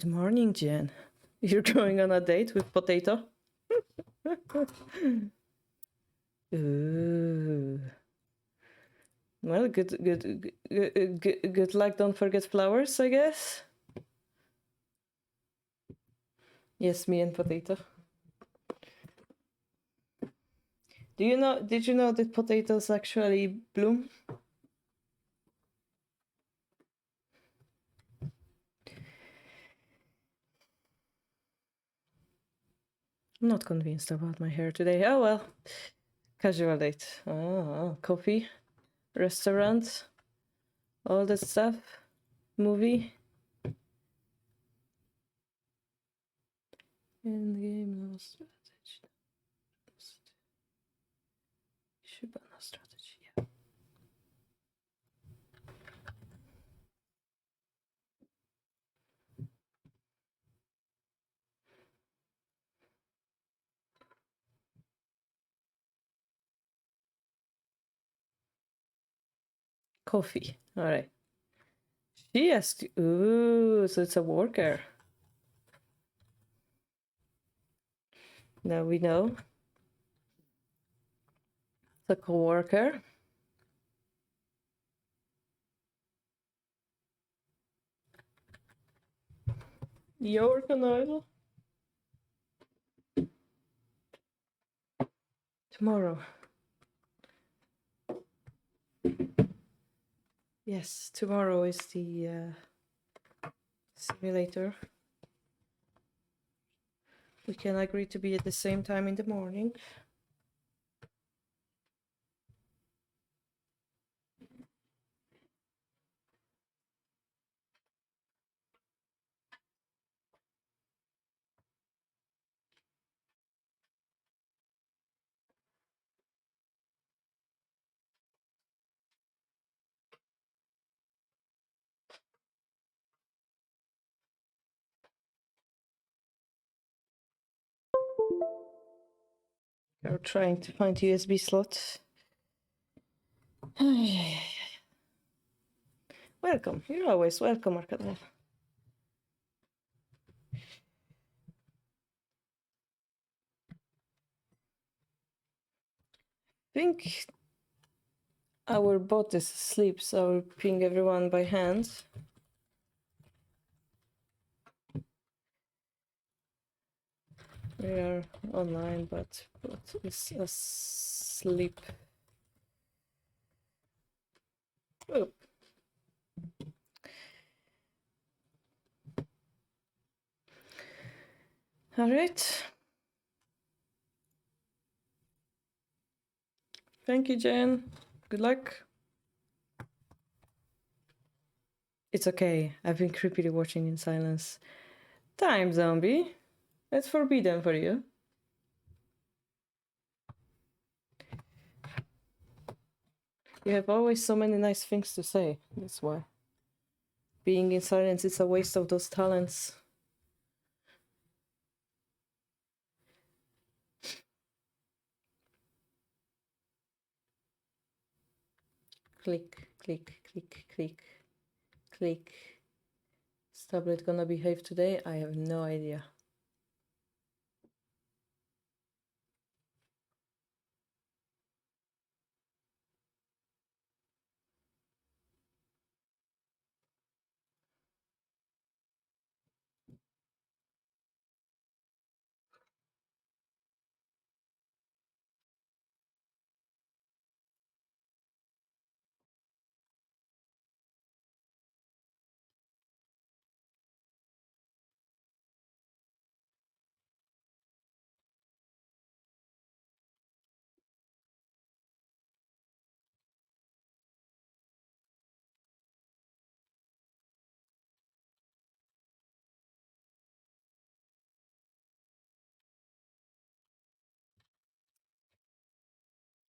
Good morning, Jen. You're going on a date with Potato? Ooh. Well, good luck. Don't forget flowers, I guess. Yes, me and Potato. Did you know that potatoes actually bloom? I'm not convinced about my hair today. Oh well. Casual date. Coffee, restaurant, all that stuff. Movie. Endgame, no strategy. Shibana strategy. Yeah. Coffee. All right. She asked. Ooh, so it's a worker. Now we know. It's a co-worker. Your canal. Tomorrow. Yes, tomorrow is the simulator. We can agree to be at the same time in the morning. We're trying to find USB slot. Welcome. You're always welcome, Arkadel. I think our bot is asleep, so I'll ping everyone by hand. We are online, but bot is asleep. Oh. All right. Thank you, Jen. Good luck. It's okay. I've been creepily watching in silence. Time, zombie. That's forbidden for you. You have always so many nice things to say. That's why. Being in silence is a waste of those talents. Click, click, click, click, click. Is tablet gonna behave today? I have no idea.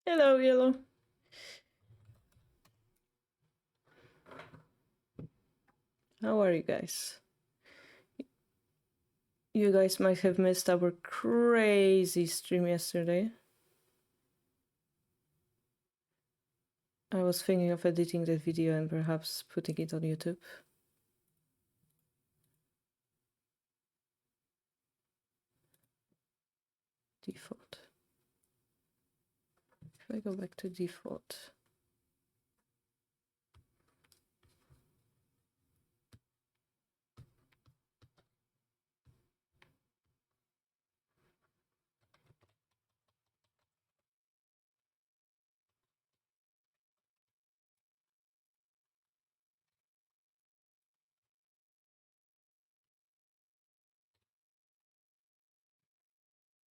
Hello, Yellow. How are you guys? You guys might have missed our crazy stream yesterday. I was thinking of editing that video and perhaps putting it on YouTube. Default. If I go back to default.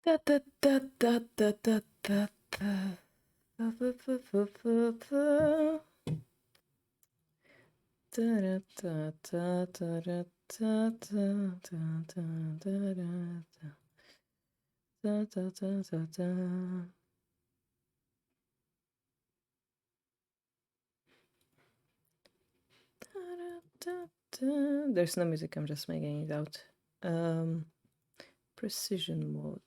Da, da, da, da, da, da, da, da. Da, da, da, da, da. Da, da, da, da, da, da, da, da, da, da, da. Da, da, da, da, da. There's no music, I'm just making it out. Precision mode.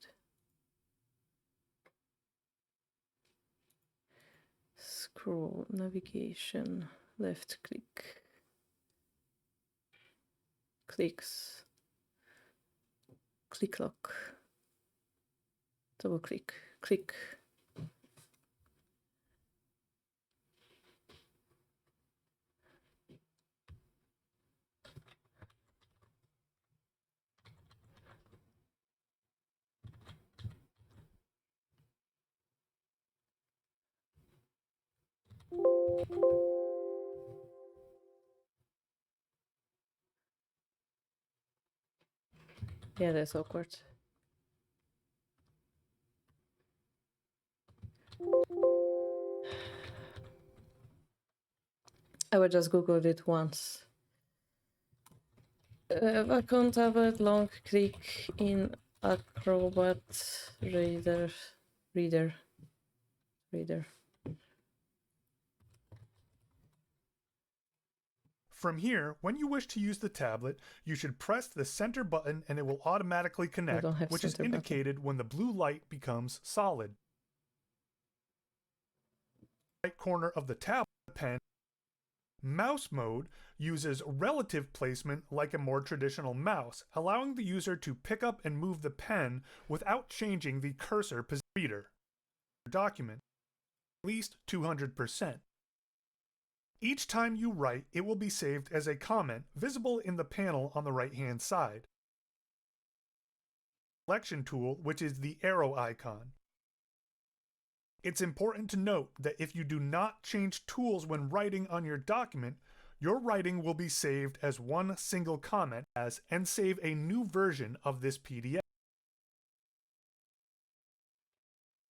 Scroll, navigation, left click. Clicks. Click lock. Double click. Click. Yeah, that's awkward. I would just googled it once. Account tablet long click in Acrobat Reader. From here, when you wish to use the tablet, you should press the center button and it will automatically connect, which is indicated when the blue light becomes solid. Right corner of the tablet pen. Mouse mode uses relative placement like a more traditional mouse, allowing the user to pick up and move the pen without changing the cursor position. Reader document at least 200%. Each time you write, it will be saved as a comment visible in the panel on the right-hand side. Selection tool, which is the arrow icon. It's important to note that if you do not change tools when writing on your document, your writing will be saved as one single comment and save a new version of this PDF.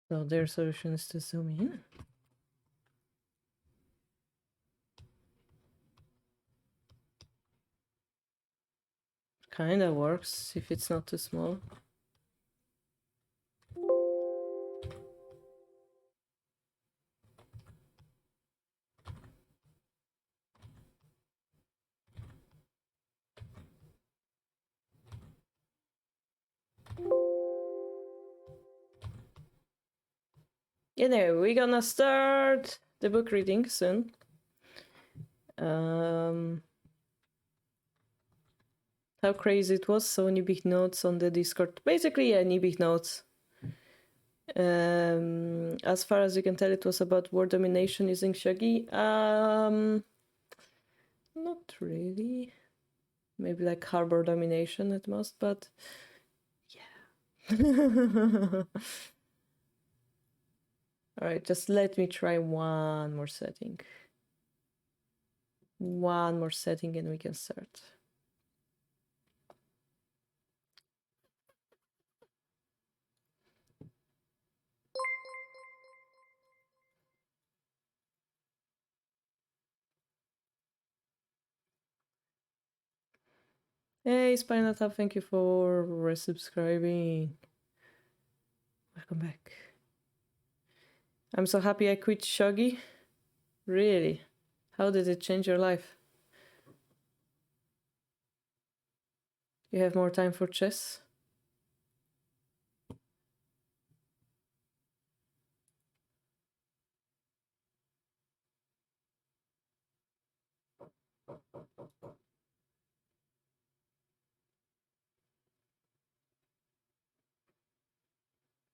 So their solution is to zoom in. Kinda works if it's not too small. Anyway, we're gonna start the book reading soon. How crazy it was, so many big notes on the Discord. Basically, any big notes. As far as you can tell, it was about word domination using Shogi. Not really. Maybe like harbor domination at most, but yeah. Alright, just let me try one more setting. One more setting and we can start. Hey, Spinatab, thank you for resubscribing. Welcome back. I'm so happy I quit Shogi. Really? How did it change your life? You have more time for chess?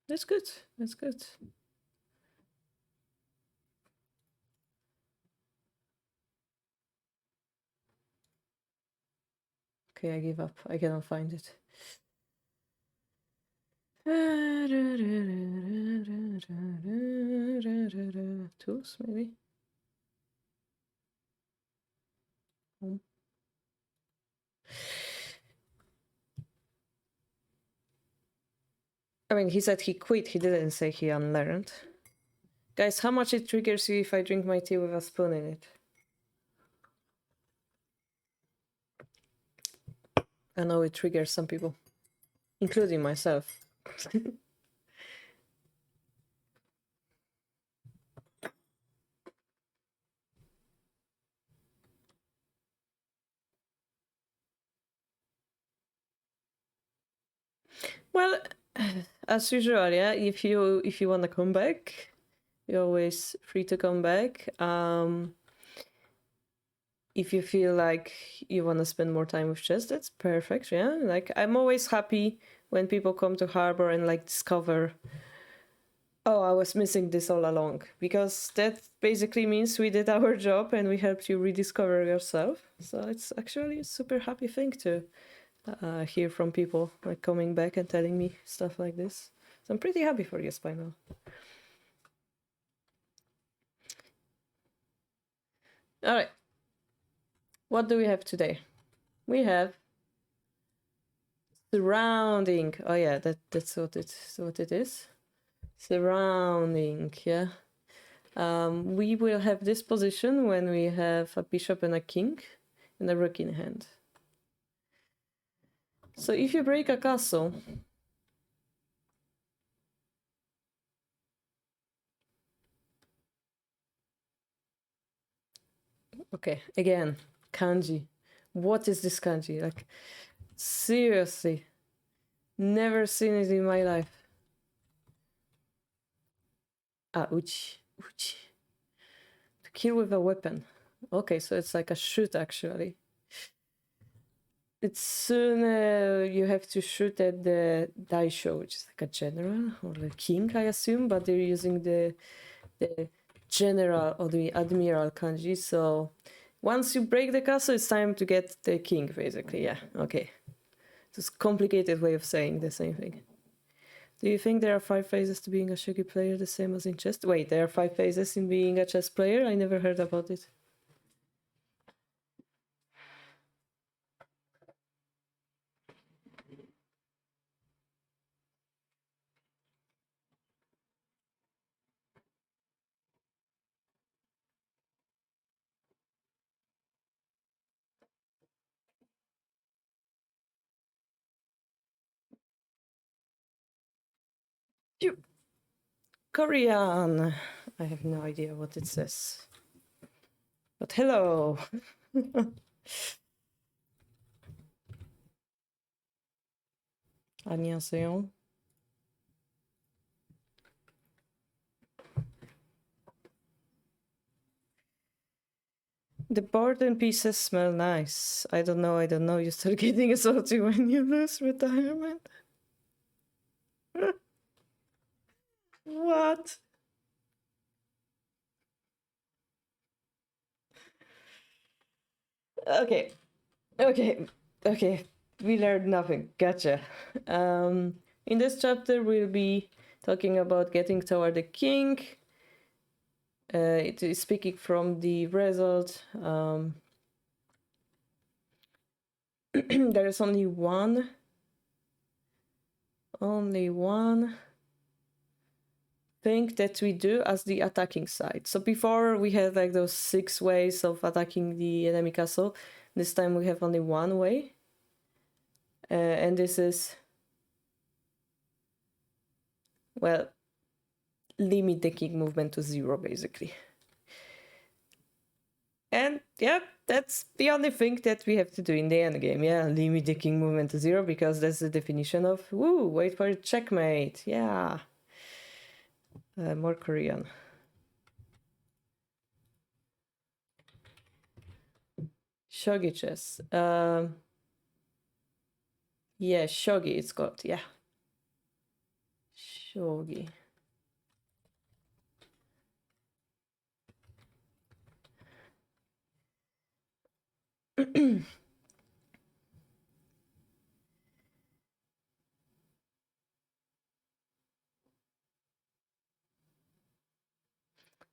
That's good. That's good. Okay, I give up. I cannot find it. Tools, maybe? Home. I mean, he said he quit. He didn't say he unlearned. Guys, how much it triggers you if I drink my tea with a spoon in it? I know it triggers some people, including myself. Well, as usual, yeah. If you want to come back, you're always free to come back. If you feel like you want to spend more time with chess, that's perfect. Yeah, like I'm always happy when people come to Harbor and like discover, oh, I was missing this all along, because that basically means we did our job and we helped you rediscover yourself. So it's actually a super happy thing to hear from people like coming back and telling me stuff like this. So I'm pretty happy for you, Spinal. All right. What do we have today? We have surrounding. Oh yeah, that's what it is. Surrounding, yeah. We will have this position when we have a bishop and a king and a rook in hand. So if you break a castle, okay, again, kanji. What is this kanji? Like, seriously, never seen it in my life. Ah, uchi, uchi. To kill with a weapon. Okay, so it's like a shoot actually. It's soon you have to shoot at the daisho, which is like a general or the king, I assume, but they're using the general or the admiral kanji. So once you break the castle, it's time to get the king, basically. Yeah, okay. It's a complicated way of saying the same thing. Do you think there are 5 phases to being a shogi player, the same as in chess? Wait, there are 5 phases in being a chess player? I never heard about it. Korean. I have no idea what it says. But hello. 안녕하세요. The board and pieces smell nice. I don't know. You start getting salty when you lose retirement. What? Okay. We learned nothing. Gotcha. In this chapter, we'll be talking about getting toward the king. It is speaking from the result. There is only one thing that we do as the attacking side. So before we had like those 6 ways of attacking the enemy castle. This time we have only one way. And this is, well, limit the king movement to 0, basically. And yeah, that's the only thing that we have to do in the end game. Yeah, limit the king movement to 0, because that's the definition of, woo, wait for it, checkmate. Yeah. More Korean. Shogi chess. Yeah, shogi it's called. Yeah. Shogi.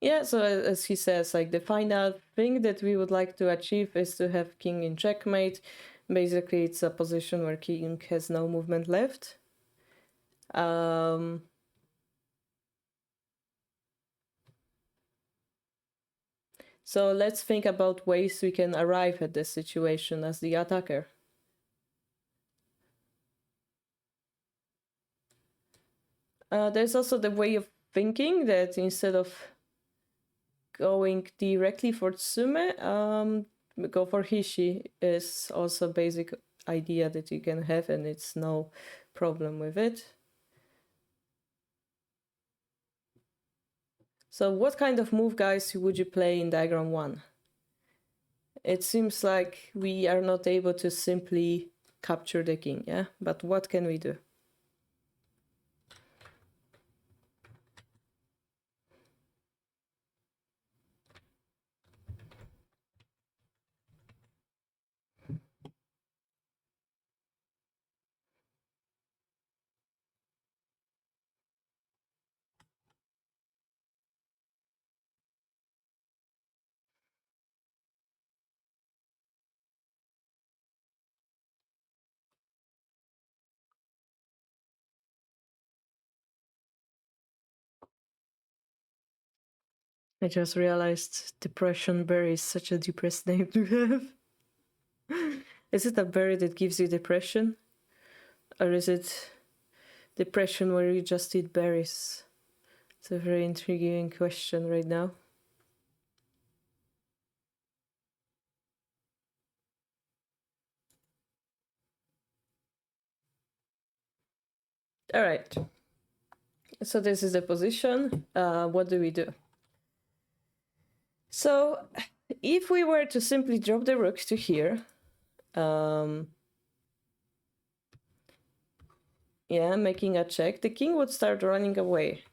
Yeah, so as he says, like the final thing that we would like to achieve is to have king in checkmate. Basically, it's a position where king has no movement left. So let's think about ways we can arrive at this situation as the attacker. There's also the way of thinking that instead of going directly for Tsume, go for Hishi is also a basic idea that you can have, and it's no problem with it. So what kind of move, guys, would you play in diagram 1? It seems like we are not able to simply capture the king, yeah? But what can we do? I just realized Depression Berry is such a depressed name to have. Is it a berry that gives you depression? Or is it depression where you just eat berries? It's a very intriguing question right now. All right. So this is the position. What do we do? So if we were to simply drop the rook to here, yeah, making a check, the king would start running away.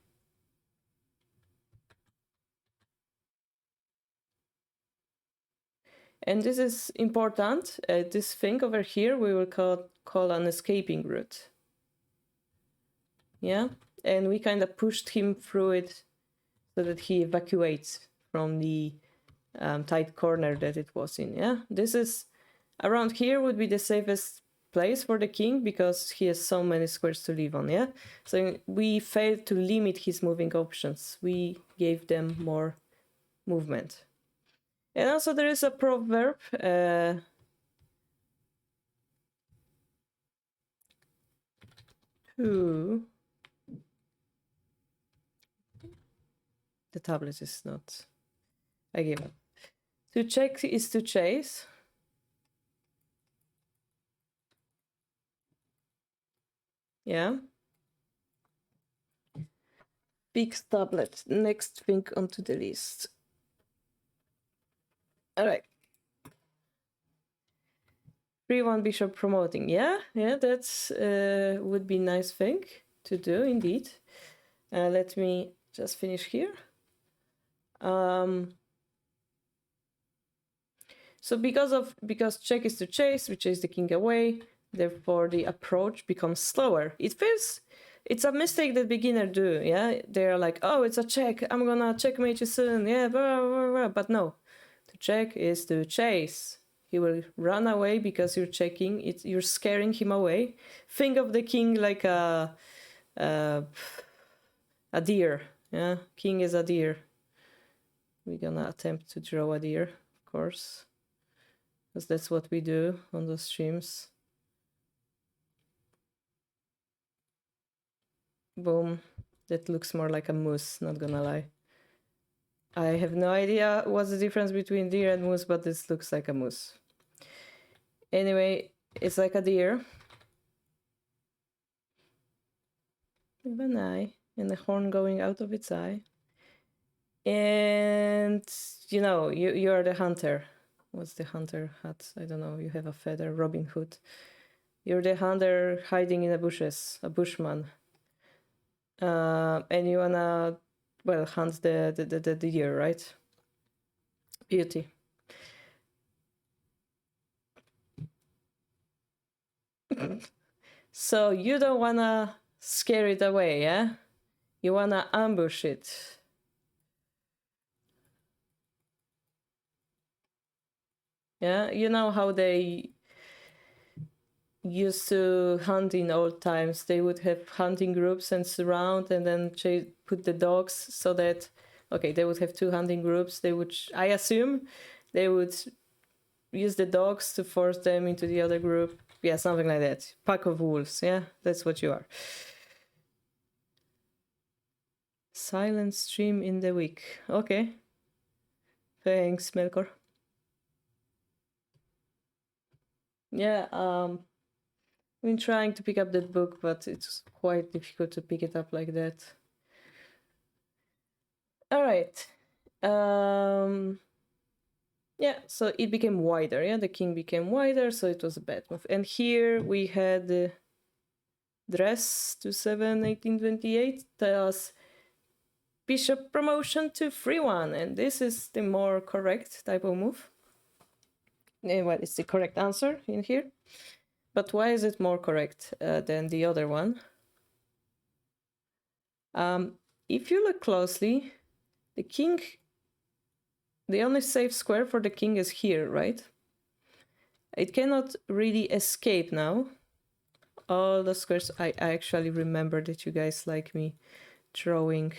And this is important. This thing over here we will call an escaping route. Yeah, and we kind of pushed him through it so that he evacuates from the tight corner that it was in. Yeah, this is around here would be the safest place for the king because he has so many squares to live on. Yeah, so we failed to limit his moving options. We gave them more movement. And also there is a proverb to... The tablet is not... I give up. To check is to chase. Yeah. Big tablet. Next thing onto the list. All right. 3-1 bishop promoting. Yeah, that's would be nice thing to do indeed. Let me just finish here. So because check is to chase, we chase the king away, therefore the approach becomes slower. It's a mistake that beginners do, yeah? They're like, oh, it's a check, I'm gonna checkmate you soon, yeah, blah, blah, blah. But no, to check is to chase. He will run away because you're checking, you're scaring him away. Think of the king like a deer, yeah? King is a deer. We're gonna attempt to draw a deer, of course, because that's what we do on those streams. Boom. That looks more like a moose, not gonna lie. I have no idea what's the difference between deer and moose, but this looks like a moose. Anyway, it's like a deer. With an eye and a horn going out of its eye. And, you know, you are the hunter. What's the hunter hat? I don't know. You have a feather, Robin Hood. You're the hunter hiding in the bushes, a bushman. And you wanna, well, hunt the deer, right? Beauty. So you don't wanna scare it away, yeah? You wanna ambush it. Yeah, you know how they used to hunt in old times. They would have hunting groups and surround and then put the dogs so that, okay, they would have two hunting groups. They would, I assume, they would use the dogs to force them into the other group. Yeah, something like that. Pack of wolves, yeah, that's what you are. Silent stream in the week. Okay. Thanks, Melkor. Yeah, I've been trying to pick up that book, but it's quite difficult to pick it up like that. All right. Yeah, so it became wider. Yeah, the king became wider, so it was a bad move. And here we had the dress to 7, 1828, tells bishop promotion to free one, and this is the more correct type of move. Well, it's the correct answer in here. But why is it more correct than the other one? If you look closely, the king, the only safe square for the king is here, right? It cannot really escape now. All the squares, I actually remember that you guys like me drawing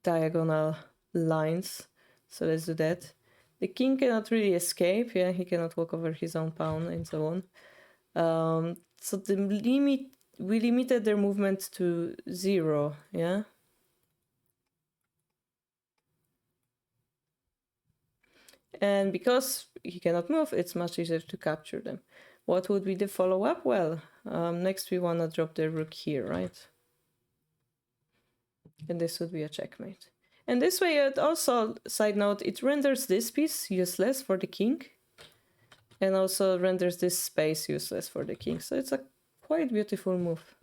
diagonal lines. So let's do that. The king cannot really escape. Yeah, he cannot walk over his own pawn and so on. So the limit, we limited their movement to 0. Yeah. And because he cannot move, it's much easier to capture them. What would be the follow-up? Well, next we want to drop the rook here, right? And this would be a checkmate. And this way, it also, side note, it renders this piece useless for the king. And also renders this space useless for the king. So it's a quite beautiful move.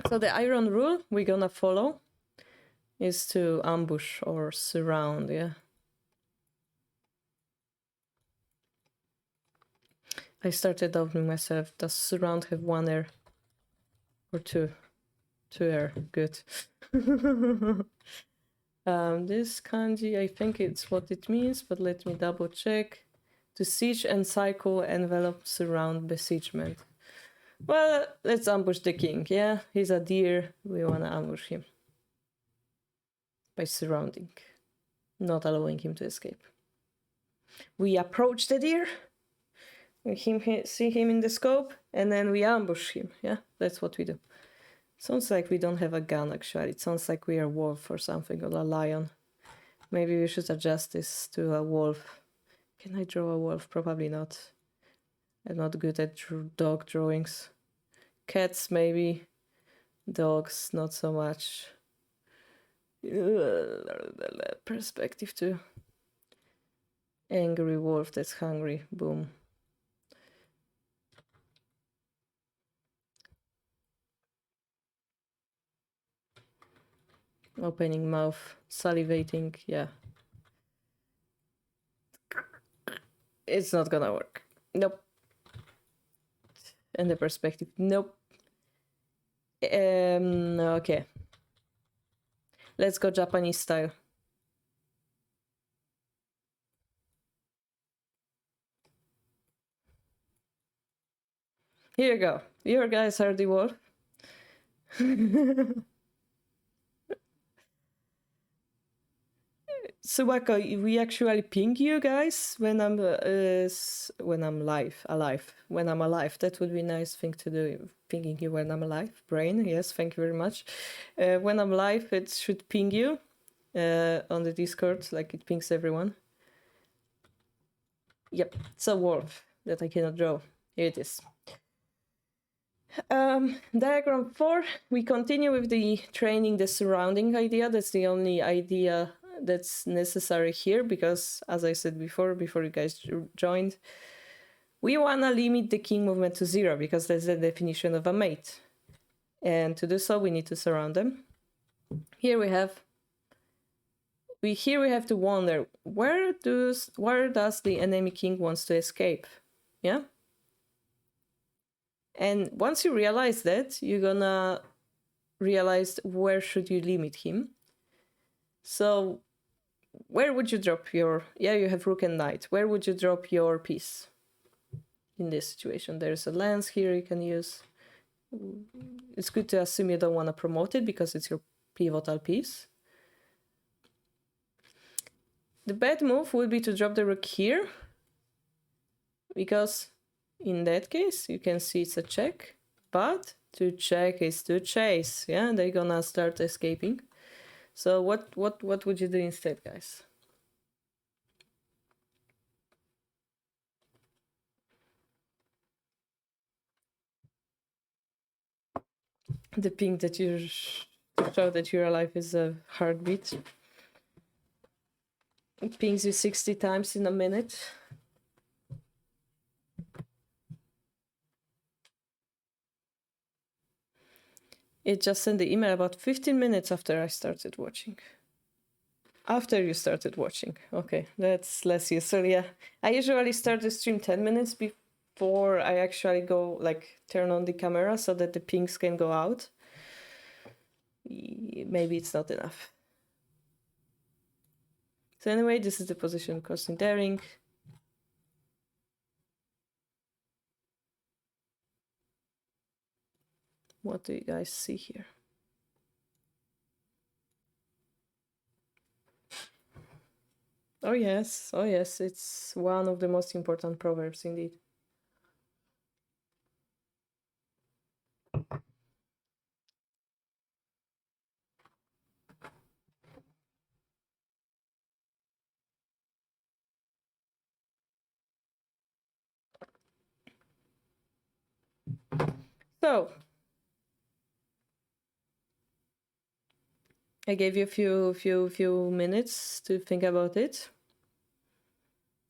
So the iron rule we're gonna follow is to ambush or surround, yeah. I started doubting myself. Does surround have 1 air or 2? 2 air, good. This kanji, I think it's what it means, but let me double check. To siege, encircle, envelop, surround, besiegement. Well, let's ambush the king, yeah? He's a deer, we wanna ambush him. By surrounding, not allowing him to escape. We approach the deer, we see him in the scope, and then we ambush him, yeah? That's what we do. Sounds like we don't have a gun, actually. It sounds like we are a wolf or something, or a lion. Maybe we should adjust this to a wolf. Can I draw a wolf? Probably not. I'm not good at dog drawings. Cats, maybe. Dogs, not so much. Perspective too. Angry wolf that's hungry. Boom. Opening mouth, salivating, yeah. It's not gonna work. Nope. And the perspective, nope. Okay. Let's go Japanese style. Here you go. Your guys are the wolf. Suwako, we actually ping you guys when I'm alive. When I'm alive, that would be a nice thing to do. Pinging you when I'm alive. Brain, yes, thank you very much. When I'm live, it should ping you on the Discord, like it pings everyone. Yep, it's a wolf that I cannot draw. Here it is. Diagram 4, we continue with the training the surrounding idea. That's the only idea that's necessary here, because as I said before you guys joined, we want to limit the king movement to 0, because that's the definition of a mate. And to do so, we need to surround them. Here we have to wonder, where does the enemy king wants to escape? Yeah. And once you realize that, you're gonna realize where should you limit him. So where would you drop your... Yeah, you have rook and knight. Where would you drop your piece in this situation? There's a lance here you can use. It's good to assume you don't want to promote it because it's your pivotal piece. The bad move would be to drop the rook here, because in that case you can see it's a check, but to check is to chase. Yeah, they're gonna start escaping. So what would you do instead, guys? The ping that you show that you're alive is a heartbeat. It pings you 60 times in a minute. It just sent the email about 15 minutes after I started watching. After you started watching. Okay, that's less useful. Yeah, I usually start the stream 10 minutes before I actually go, like, turn on the camera so that the pings can go out. Maybe it's not enough. So anyway, this is the position costing daring. What do you guys see here? Oh yes, it's one of the most important proverbs indeed. So I gave you a few minutes to think about it.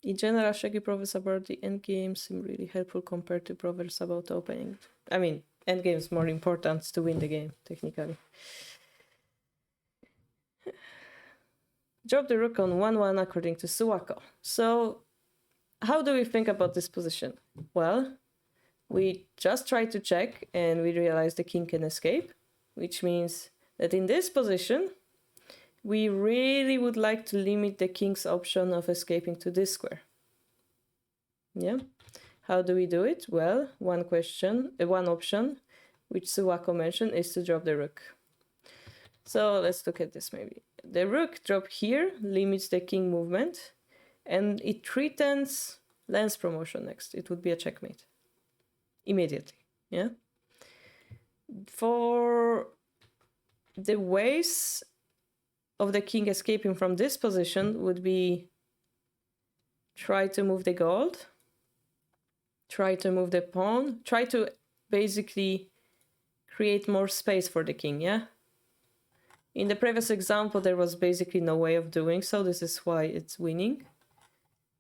In general, Shogi proverbs about the endgame seem really helpful compared to proverbs about opening. I mean, endgame is more important to win the game, technically. Drop the rook on 1-1 according to Suwako. So how do we think about this position? Well, we just try to check and we realize the king can escape, which means that in this position, we really would like to limit the king's option of escaping to this square. Yeah. How do we do it? Well, one option, which Suwako mentioned, is to drop the rook. So let's look at this maybe. The rook drop here limits the king movement, and it threatens lance promotion next. It would be a checkmate. Immediately, yeah? For the ways of the king escaping from this position would be try to move the gold, try to move the pawn, try to basically create more space for the king, yeah? In the previous example, there was basically no way of doing so. This is why it's winning.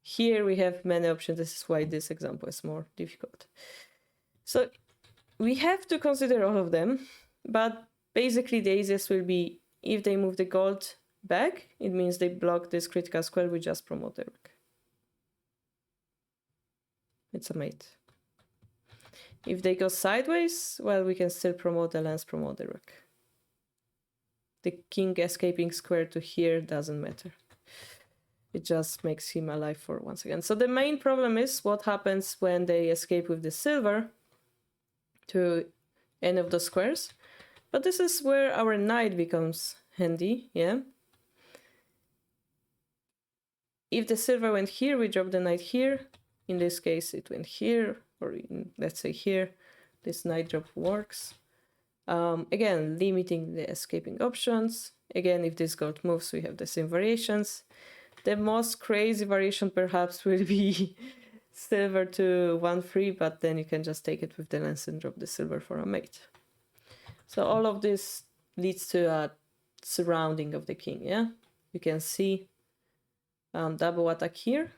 Here we have many options. This is why this example is more difficult. So we have to consider all of them, but basically the easiest will be if they move the gold back, it means they block this critical square, we just promote the rook. It's a mate. If they go sideways, well, we can still promote the lance, promote the rook. The king escaping square to here doesn't matter. It just makes him alive for once again. So the main problem is what happens when they escape with the silver to any of the squares. But this is where our knight becomes handy, yeah? If the silver went here, we drop the knight here. In this case, it went here, or let's say here. This knight drop works. Again, limiting the escaping options. Again, if this gold moves, we have the same variations. The most crazy variation perhaps will be silver to 1-3, but then you can just take it with the lance and drop the silver for a mate. So all of this leads to a surrounding of the king, yeah? You can see double attack here.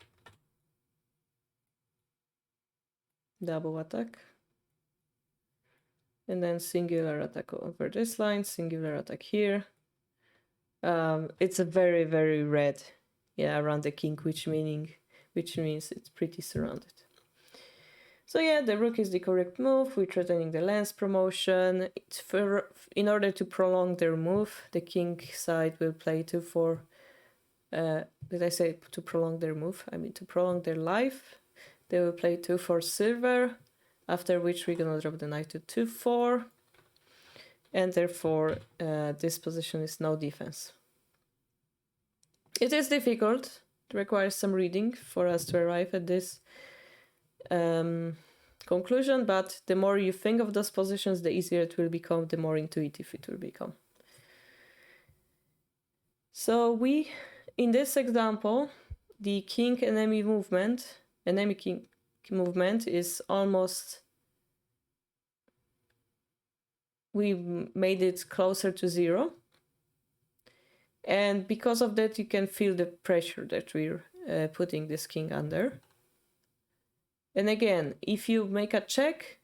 Double attack. And then singular attack over this line, singular attack here. It's a very, very red, yeah, around the king, which means it's pretty surrounded. So yeah, the rook is the correct move. We're threatening the lance promotion. In order to prolong their move, the king side will play 2-4. Did I say to prolong their move? I mean to prolong their life. They will play 2-4 silver, after which we're gonna drop the knight to 2-4. And therefore, this position is no defense. It is difficult. It requires some reading for us to arrive at this conclusion, but the more you think of those positions, the easier it will become, the more intuitive it will become. So in this example, the king enemy king movement is almost, we made it closer to 0. And because of that, you can feel the pressure that we're putting this king under. And again, if you make a check,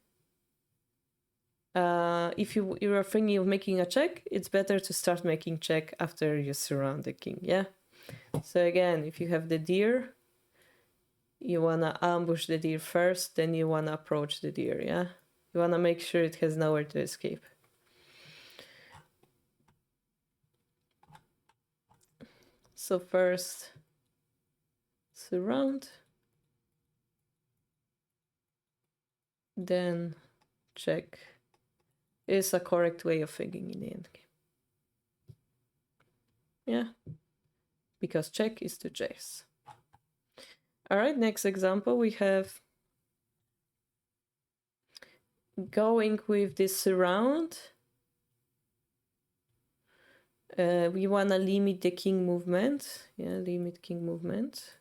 if you are thinking of making a check, it's better to start making check after you surround the king, yeah? So again, if you have the deer, you want to ambush the deer first, then you want to approach the deer, yeah? You want to make sure it has nowhere to escape. So first, surround. Then check is a correct way of thinking in the endgame. Yeah, because check is to chase. All right, next example, we have going with this surround. We want to limit the king movement. Yeah, limit king movement.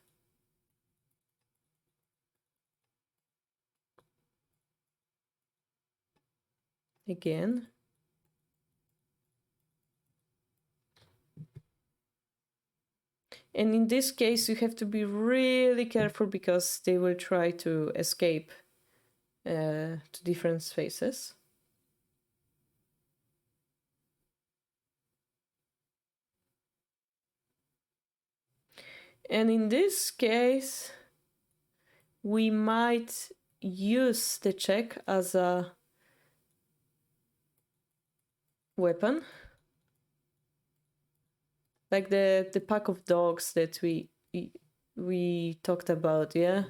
Again. And in this case, you have to be really careful because they will try to escape to different spaces. And in this case, we might use the check as a weapon. Like the pack of dogs that we talked about, yeah?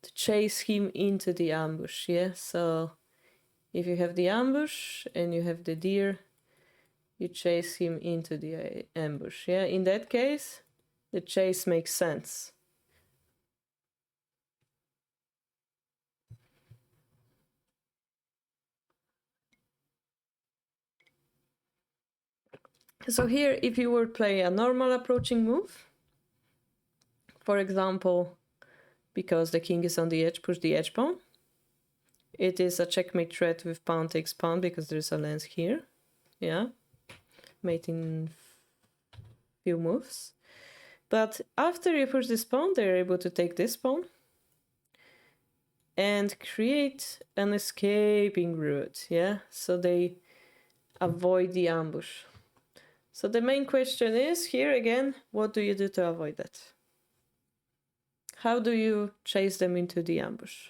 To chase him into the ambush, yeah? So if you have the ambush and you have the deer, you chase him into the ambush, yeah? In that case, the chase makes sense. So here, if you would play a normal approaching move, for example, because the king is on the edge, push the edge pawn. It is a checkmate threat with pawn takes pawn because there's a lance here. Yeah, mate in few moves. But after you push this pawn, they're able to take this pawn and create an escaping route. Yeah, so they avoid the ambush. So the main question is here again, what do you do to avoid that? How do you chase them into the ambush?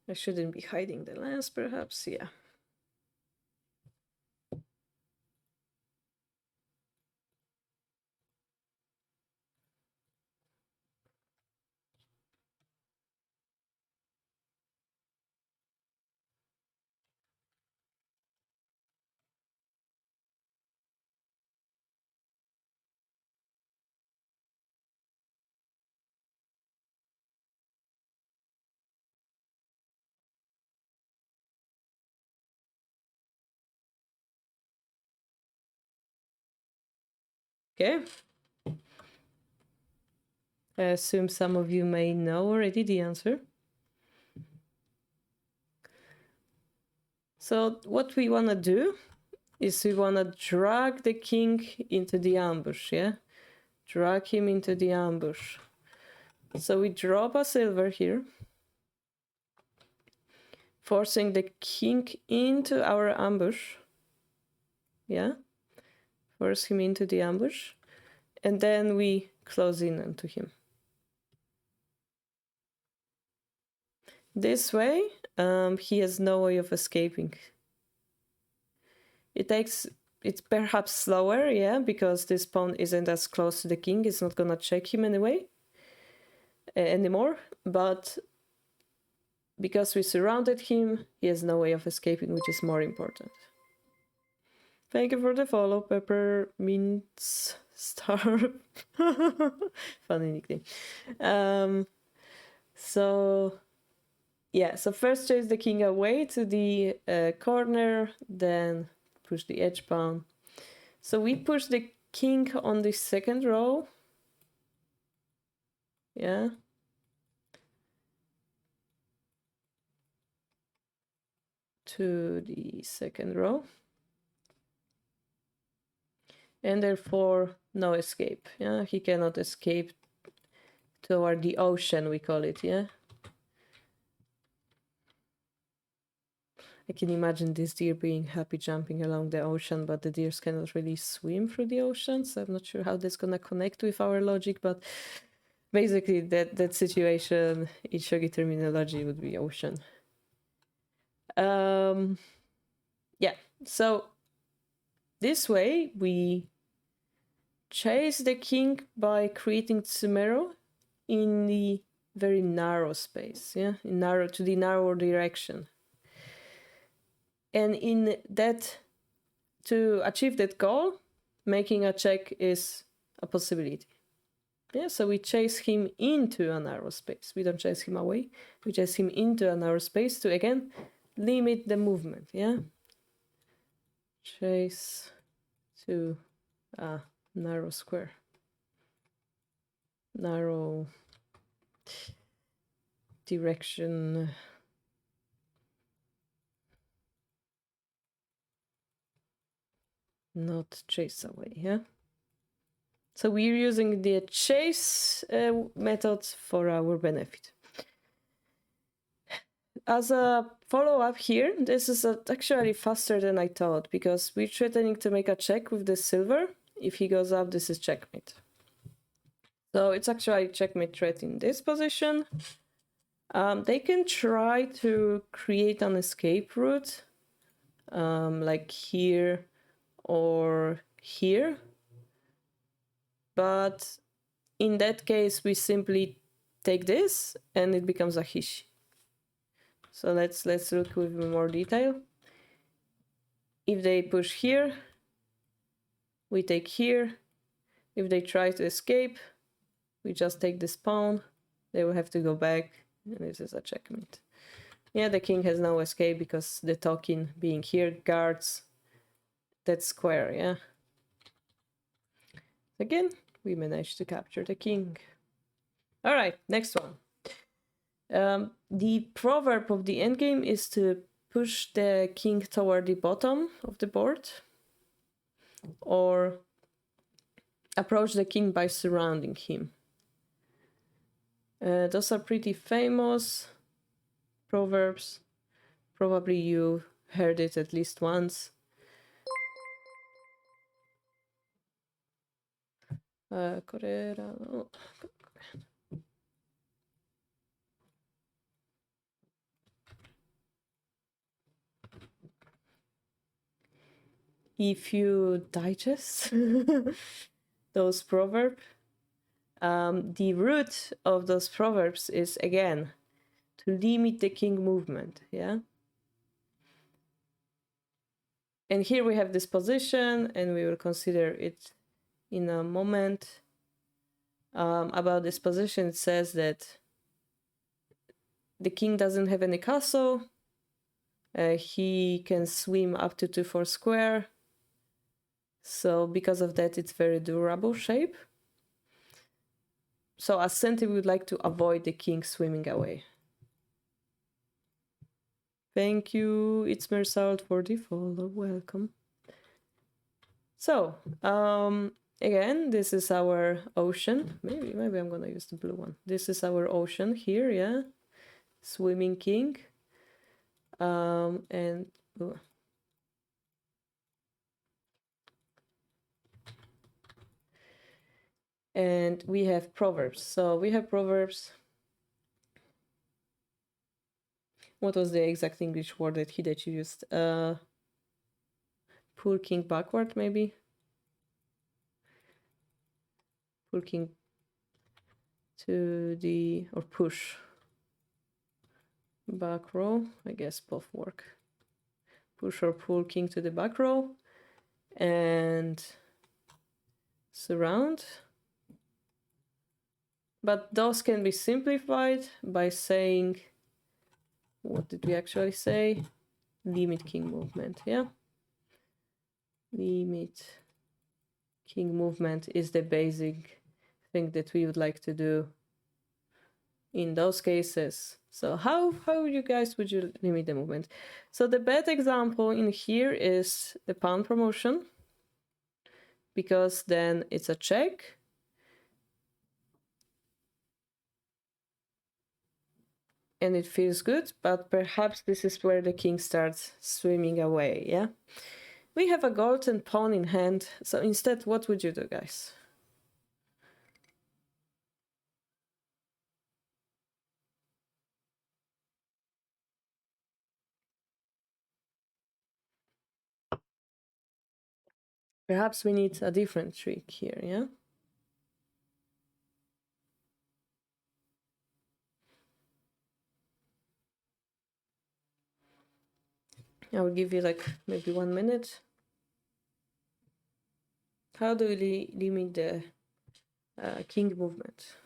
I shouldn't be hiding the lance, perhaps, yeah. Okay. I assume some of you may know already the answer. So what we want to do is we want to drag the king into the ambush, yeah? Drag him into the ambush. So we drop a silver here, forcing the king into our ambush. Yeah? Force him into the ambush. And then we close in onto him. This way, he has no way of escaping. It's perhaps slower, yeah, because this pawn isn't as close to the king. It's not gonna check him anyway anymore. But because we surrounded him, he has no way of escaping, which is more important. Thank you for the follow, Peppermint Star. Funny nickname. So yeah, so first chase the king away to the corner, then push the edge pawn. So we push the king on the second row. Yeah. To the second row. And therefore, no escape. Yeah, he cannot escape toward the ocean, we call it, yeah? I can imagine this deer being happy jumping along the ocean, but the deers cannot really swim through the ocean, so I'm not sure how that's gonna connect with our logic, but basically that situation in shogi terminology would be ocean. Yeah, so this way we chase the king by creating tsumero in the very narrow space, yeah, to the narrow direction. And in that, to achieve that goal, making a check is a possibility. Yeah, so we chase him into a narrow space. We don't chase him away. We chase him into a narrow space to, again, limit the movement, yeah? Chase to a narrow square. Narrow direction. Not chase away, yeah? So we're using the chase method for our benefit. As a follow-up here, this is actually faster than I thought, because we're threatening to make a check with the silver. If he goes up, this is checkmate. So it's actually checkmate threat in this position. They can try to create an escape route, like here or here. But in that case, we simply take this and it becomes a hishi. So let's look with more detail. If they push here, we take here. If they try to escape, we just take this pawn. They will have to go back, and this is a checkmate. Yeah, the king has no escape because the token being here guards that square, yeah. Again, we managed to capture the king. All right, next one. The proverb of the endgame is to push the king toward the bottom of the board, or approach the king by surrounding him. Those are pretty famous proverbs. Probably you heard it at least once. If you digest those proverbs, the root of those proverbs is, again, to limit the king movement, yeah? And here we have this position, and we will consider it in a moment. About this position, it says that the king doesn't have any castle. He can swim up to 2/4 square. So because of that, it's very durable shape. So as center, we would like to avoid the king swimming away. Thank you, it's Mersalt, for the follow. Welcome. So, again, this is our ocean. Maybe I'm gonna use the blue one. This is our ocean here, yeah. Swimming king. And and we have proverbs. So we have proverbs. What was the exact English word that Hidechi used? Pull king backward, maybe? Pull king to the, or push back row. I guess both work. Push or pull king to the back row. And surround. But those can be simplified by saying, what did we actually say? Limit king movement, yeah? Limit king movement is the basic thing that we would like to do in those cases. So how you guys would you limit the movement? So the bad example in here is the pawn promotion, because then it's a check. And it feels good, but perhaps this is where the king starts swimming away, yeah? We have a golden pawn in hand, so instead, what would you do, guys? Perhaps we need a different trick here, yeah? I will give you like maybe 1 minute. How do we limit the king movement?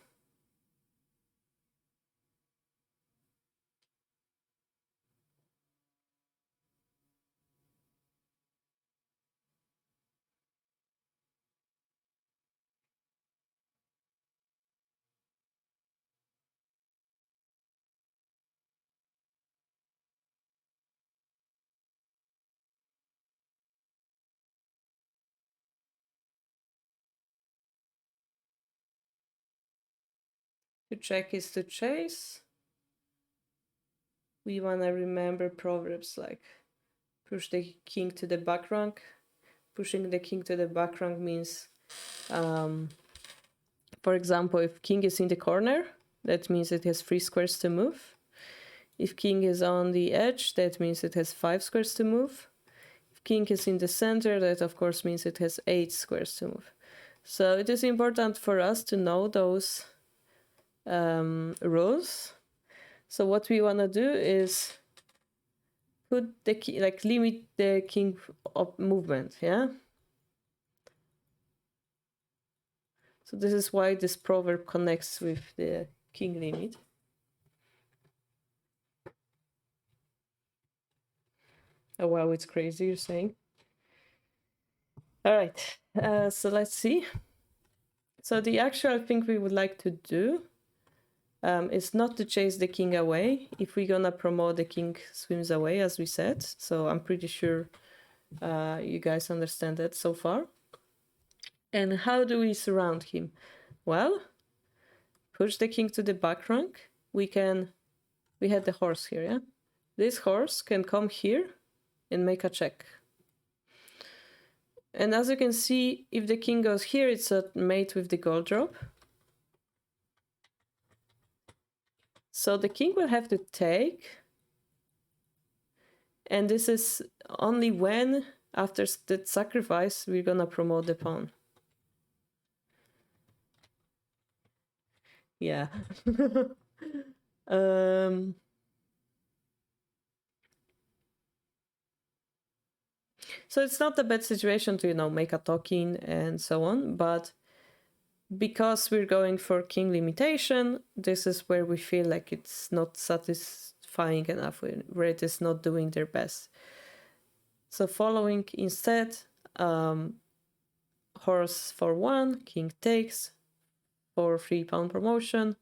To check is to chase. We want to remember proverbs like push the king to the back rank. Pushing the king to the back rank means, for example, if king is in the corner, that means it has 3 squares to move. If king is on the edge, that means it has 5 squares to move. If king is in the center, that of course means it has 8 squares to move. So it is important for us to know those rules. So what we want to do is put the key, like limit the king up movement, yeah? So this is why this proverb connects with the king limit. Oh wow, it's crazy, you're saying? All right, so let's see. So the actual thing we would like to do is not to chase the king away. If we're gonna promote, the king swims away, as we said. So I'm pretty sure you guys understand that so far. And how do we surround him? Well, push the king to the back rank. We had the horse here, yeah? This horse can come here and make a check. And as you can see, if the king goes here, it's a mate with the gold drop. So the king will have to take. And this is only when, after the sacrifice, we're gonna promote the pawn. Yeah. So it's not a bad situation to, make a token and so on, but because we're going for king limitation, this is where we feel like it's not satisfying enough, where it is not doing their best. So following instead, horse for 1, king takes for 3 pawn promotion.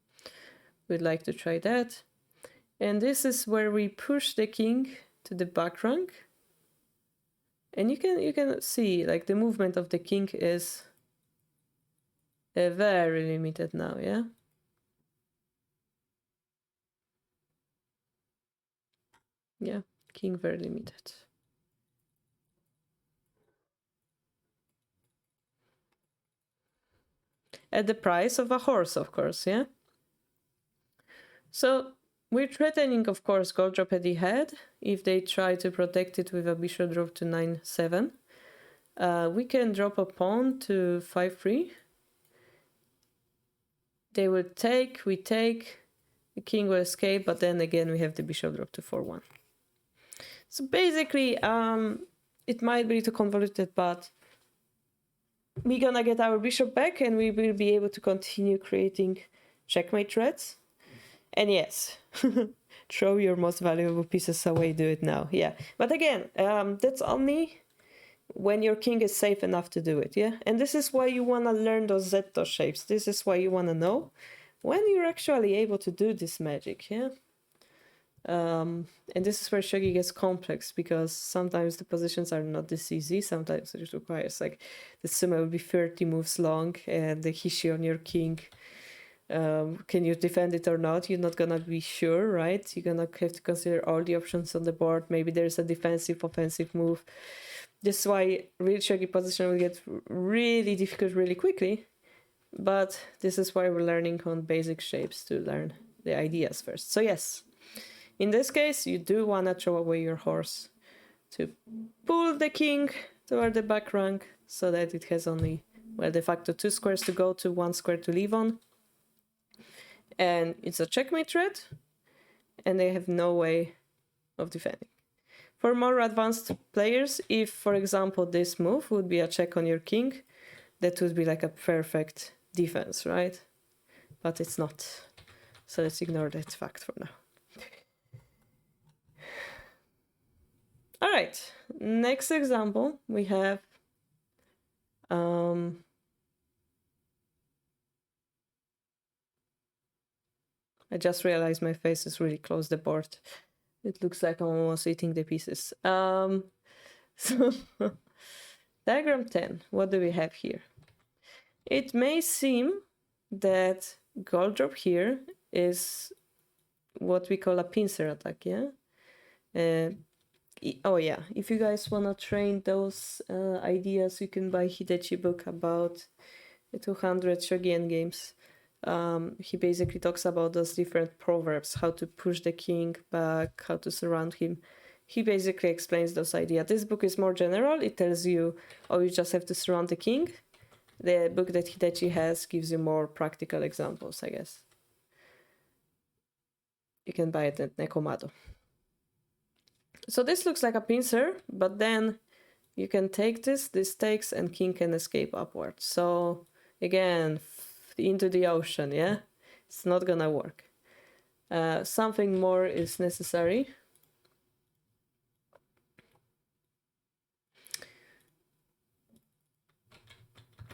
We'd like to try that. And this is where we push the king to the back rank. And you can see like the movement of the king is very limited now, yeah? Yeah, king very limited. At the price of a horse, of course, yeah? So we're threatening, of course, gold drop at the head if they try to protect it with a bishop drop to 9-7. We can drop a pawn to 5-3. They will take, we take, the king will escape, but then again we have the bishop drop to 4-1. So basically, it might be too convoluted, but we're gonna get our bishop back and we will be able to continue creating checkmate threats. And yes, throw your most valuable pieces away, do it now. Yeah, but again, that's only when your king is safe enough to do it, yeah? And this is why you want to learn those Zetto shapes. This is why you want to know when you're actually able to do this magic, yeah? And this is where Shogi gets complex, because sometimes the positions are not this easy. Sometimes it requires, like, the sumo will be 30 moves long, and the hishi on your king, can you defend it or not? You're not gonna be sure, right? You're gonna have to consider all the options on the board. Maybe there's a defensive, offensive move. This is why real Shogi position will get really difficult really quickly. But this is why we're learning on basic shapes, to learn the ideas first. So yes, in this case, you do want to throw away your horse to pull the king toward the back rank, so that it has only, well, de facto 2 squares to go to, 1 square to leave on. And it's a checkmate threat, and they have no way of defending. For more advanced players, if, for example, this move would be a check on your king, that would be like a perfect defense, right? But it's not. So let's ignore that fact for now. All right, next example, we have I just realized my face is really close to the board. It looks like I'm almost eating the pieces. So diagram 10, what do we have here? It may seem that gold drop here is what we call a pincer attack, yeah? Oh yeah, if you guys want to train those ideas, you can buy Hidechi book about 200 Shogi endgames. He basically talks about those different proverbs, how to push the king back, how to surround him. He basically explains those ideas. This book is more general. It tells you, oh, you just have to surround the king. The book that Hidechi has gives you more practical examples, I guess. You can buy it at Nekomado. So this looks like a pincer, but then you can take this takes, and king can escape upward. So again, into the ocean, yeah? It's not gonna work. Something more is necessary.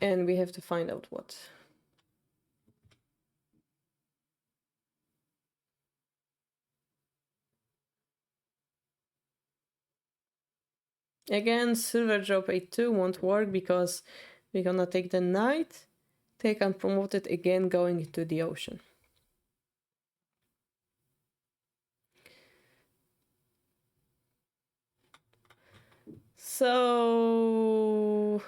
And we have to find out what. Again, silver drop 8-2 won't work, because we're gonna take the knight, take and promote it again, going into the ocean. So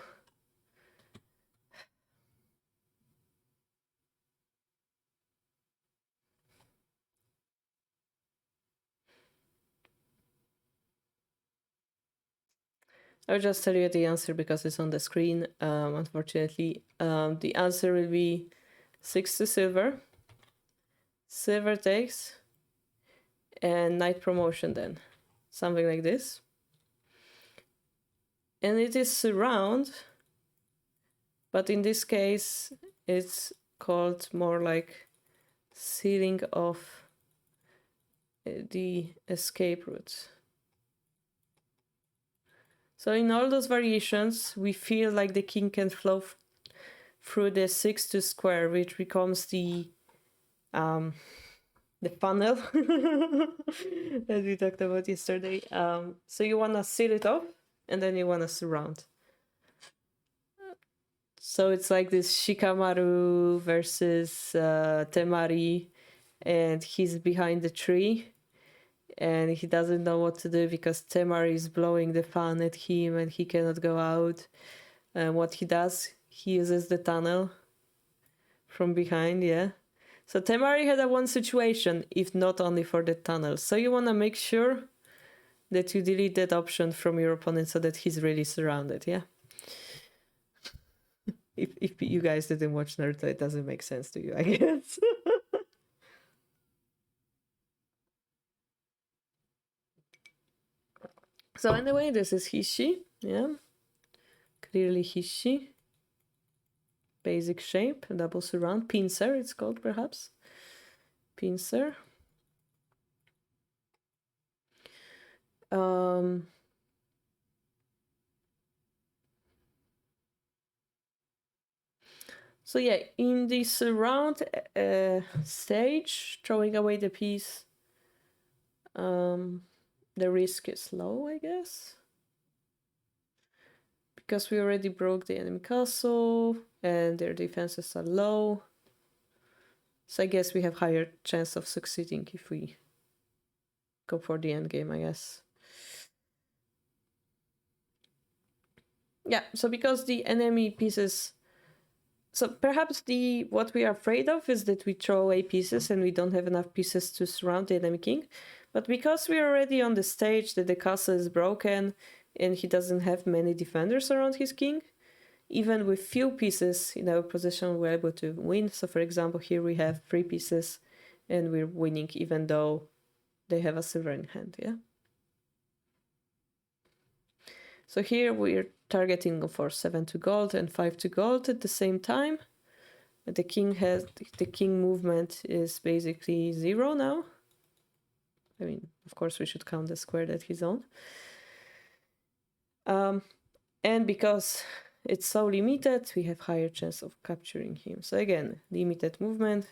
I'll just tell you the answer because it's on the screen. Unfortunately, the answer will be 6 to silver. Silver takes, and knight promotion then. Something like this. And it is surround, but in this case, it's called more like sealing off the escape route. So in all those variations, we feel like the king can flow through the 6-2 square, which becomes the the funnel that we talked about yesterday. So you want to seal it off, and then you want to surround. So it's like this Shikamaru versus Temari, and he's behind the tree, and he doesn't know what to do because Temari is blowing the fan at him, and he cannot go out. And what he does, he uses the tunnel from behind, yeah. So Temari had a one situation, if not only for the tunnel. So you want to make sure that you delete that option from your opponent so that he's really surrounded, yeah? If you guys didn't watch Naruto, it doesn't make sense to you, I guess. So anyway, this is Hishi, yeah? Clearly Hishi. Basic shape, double surround. Pincer, it's called, perhaps. Pincer. So yeah, in the surround stage, throwing away the piece, the risk is low, I guess. Because we already broke the enemy castle, and their defenses are low. So I guess we have higher chance of succeeding if we go for the end game, I guess. Yeah, so because the enemy pieces... So perhaps what we are afraid of is that we throw away pieces and we don't have enough pieces to surround the enemy king. But because we're already on the stage that the castle is broken and he doesn't have many defenders around his king, even with few pieces in our position, we're able to win. So for example, here we have 3 pieces and we're winning even though they have a silver in hand, yeah? So here we're targeting for 7 to gold and 5 to gold at the same time. The king movement is basically 0 now. I mean, of course, we should count the square that he's on. And because it's so limited, we have higher chance of capturing him. So again, limited movement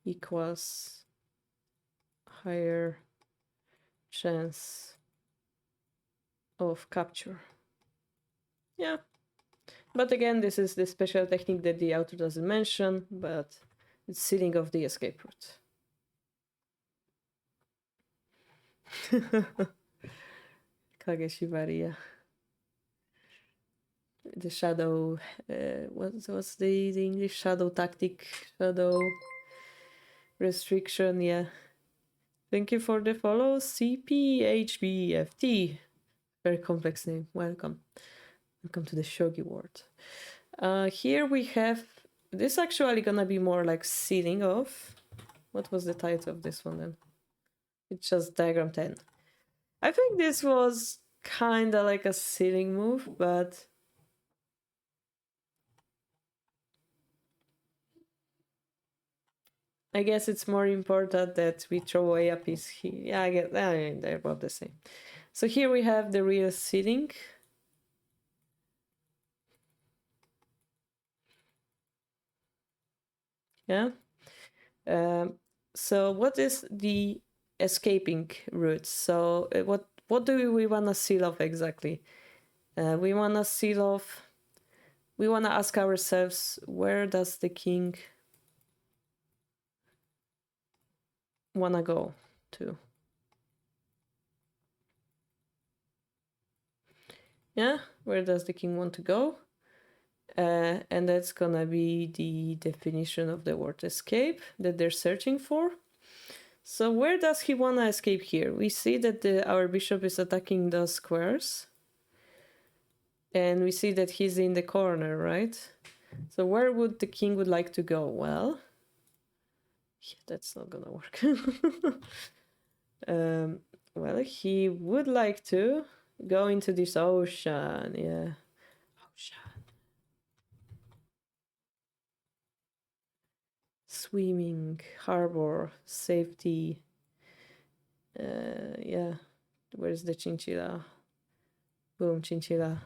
equals higher chance of capture. Yeah. But again, this is the special technique that the author doesn't mention, but it's sealing of the escape route. Kageshibari, yeah. The shadow, what's the English? Shadow tactic, shadow restriction, yeah. Thank you for the follow, CPHBFT. Very complex name, welcome. Welcome to the Shogi world. Here we have, this actually gonna be more like sealing off. What was the title of this one then? It's just diagram 10. I think this was kinda like a sealing move, but I guess it's more important that we throw away a piece here. Yeah, I mean, they're both the same. So here we have the real sealing. Yeah. So what is the escaping route? So what do we want to seal off exactly? We want to seal off... We want to ask ourselves, where does the king want to go to? Yeah, where does the king want to go? And that's gonna be the definition of the word escape that they're searching for. So where does he want to escape here? We see that our bishop is attacking those squares. And we see that he's in the corner, right? So where would the king would like to go? Well, yeah, that's not gonna work. Well, he would like to go into this ocean, yeah. Ocean. Swimming, harbor, safety. Yeah. Where's the chinchilla? Boom, chinchilla.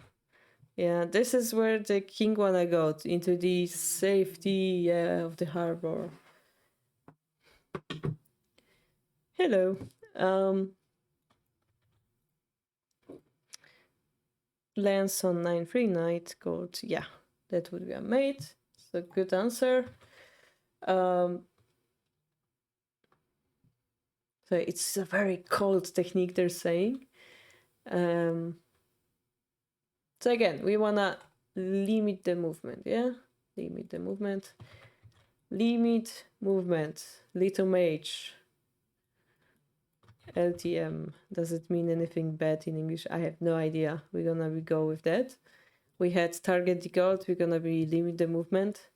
Yeah, this is where the king wanna go, into the safety of the harbor. Hello. Lands on 9-3 knight, gold. Yeah, that would be a mate. So good answer. So it's a very cold technique, they're saying. So again, we wanna limit the movement, yeah? Limit the movement. Limit movement. Little mage. LTM. Does it mean anything bad in English? I have no idea. We're gonna go with that. We had target the gold. We're gonna be limit the movement.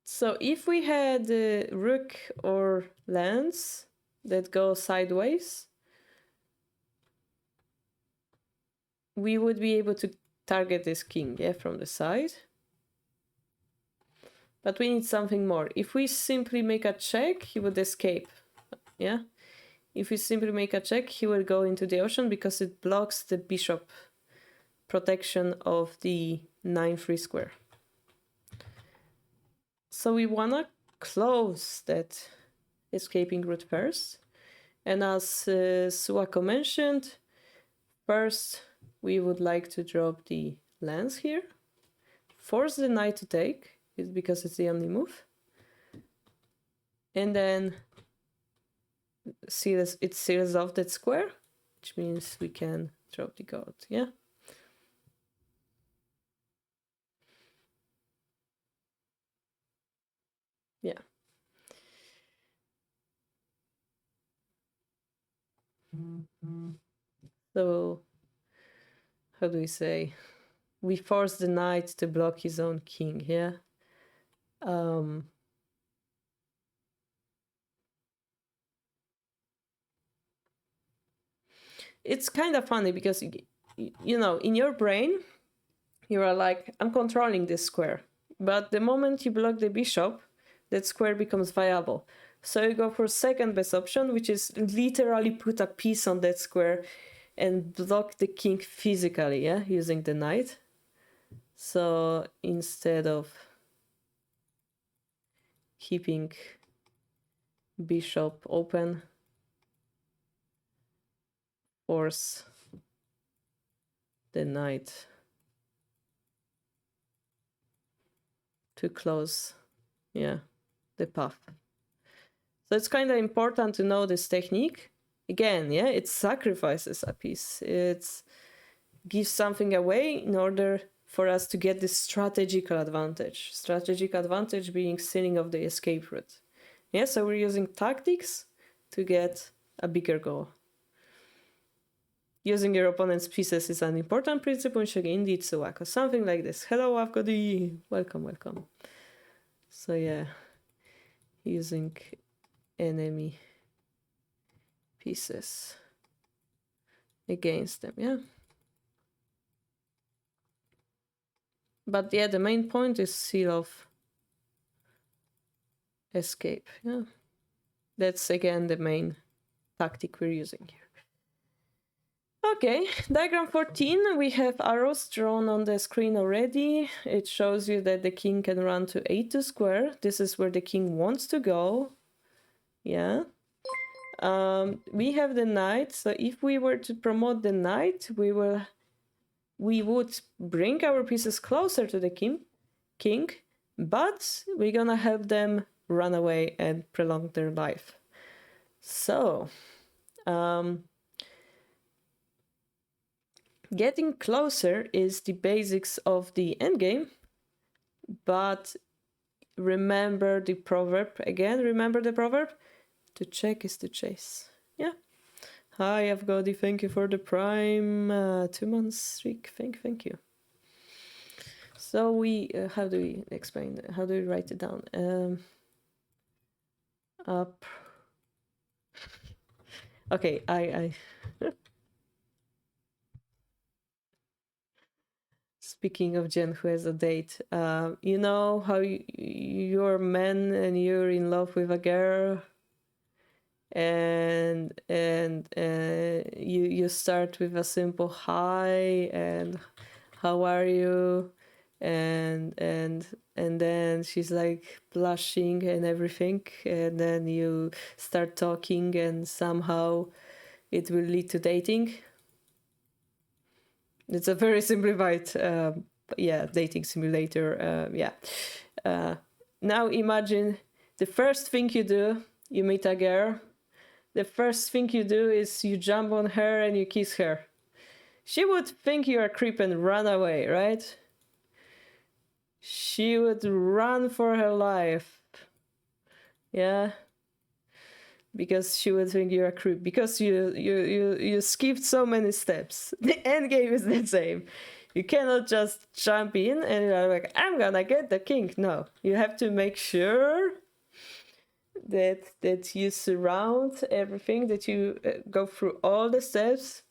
So if we had rook or lance that go sideways, we would be able to target this king, yeah, from the side. But we need something more. If we simply make a check, he would escape, yeah? If we simply make a check, he will go into the ocean because it blocks the bishop protection of the 9-3 square. So we wanna close that escaping route first. And as Suako mentioned, first we would like to drop the lance here. Force the knight to take, because it's the only move. And then it seals off that square, which means we can drop the gold, yeah? Yeah. So, how do we say? We force the knight to block his own king, yeah? It's kind of funny because, you know, in your brain, you are like, I'm controlling this square. But the moment you block the bishop, that square becomes viable. So you go for second best option, which is literally put a piece on that square and block the king physically, yeah, using the knight. So instead of keeping bishop open, force the knight to close, yeah, the path. So it's kind of important to know this technique. Again, yeah, it sacrifices a piece. It gives something away in order for us to get this strategical advantage. Strategic advantage being sealing of the escape route. Yeah, so we're using tactics to get a bigger goal. Using your opponent's pieces is an important principle in Shogi, indeed, Suwako. Something like this. Hello, Avgodi. Welcome, welcome. So yeah, using enemy pieces against them, yeah? But yeah, the main point is seal of escape, yeah? That's again the main tactic we're using here. Okay, diagram 14, we have arrows drawn on the screen already. It shows you that the king can run to a2 square. This is where the king wants to go. Yeah. We have the knight, so if we were to promote the knight, we would bring our pieces closer to the king, but we're gonna help them run away and prolong their life. So, getting closer is the basics of the endgame, but remember the proverb again. Remember the proverb? To check is to chase. Yeah. Hi, Avgodi. Thank you for the prime 2 months streak. Thank you. So we, how do we explain? How do we write it down? Up. Okay, I Speaking of Jen who has a date, you know how you're a man and you're in love with a girl and you start with a simple hi and how are you, and then she's like blushing and everything, and then you start talking and somehow it will lead to dating. It's a very simplified dating simulator. Now imagine the first thing you do, you meet a girl, the first thing you do is you jump on her and you kiss her. She would think you're a creep and run away, right? She would run for her life. Yeah. Because she would think you're a creep. Because you skipped so many steps. The end game is the same. You cannot just jump in and you're like, I'm gonna get the king. No. You have to make sure that you surround everything, that you go through all the steps.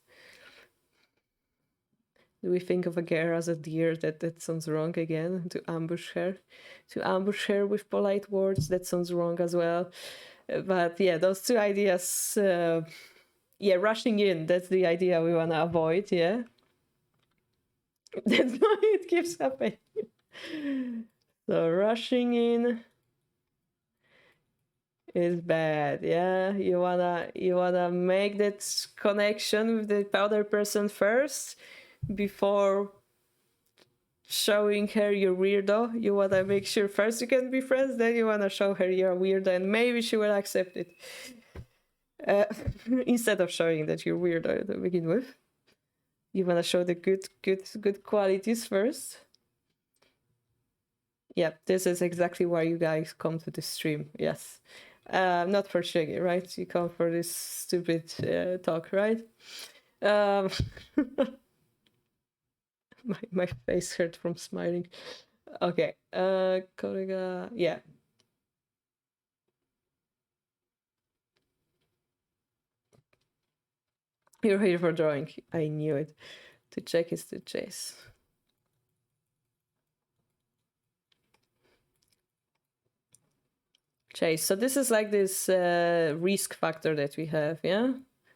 Do we think of a girl as a deer? That sounds wrong again. To ambush her with polite words, that sounds wrong as well. But yeah, those two ideas. Rushing in, that's the idea we want to avoid. Yeah. That's why it keeps happening. So rushing in is bad. Yeah, you wanna make that connection with the other person first before showing her you're weirdo. You wanna make sure first you can be friends, then you wanna show her you're a weirdo, and maybe she will accept it. Instead of showing that you're weirdo to begin with, you wanna show the good qualities first. Yep, this is exactly why you guys come to the stream. Yes. Not for Shogi, right? You come for this stupid talk, right? My face hurt from smiling. Okay. Kolega, yeah. You're here for drawing. I knew it. To check is to chase. Chase. So this is like this risk factor that we have, yeah?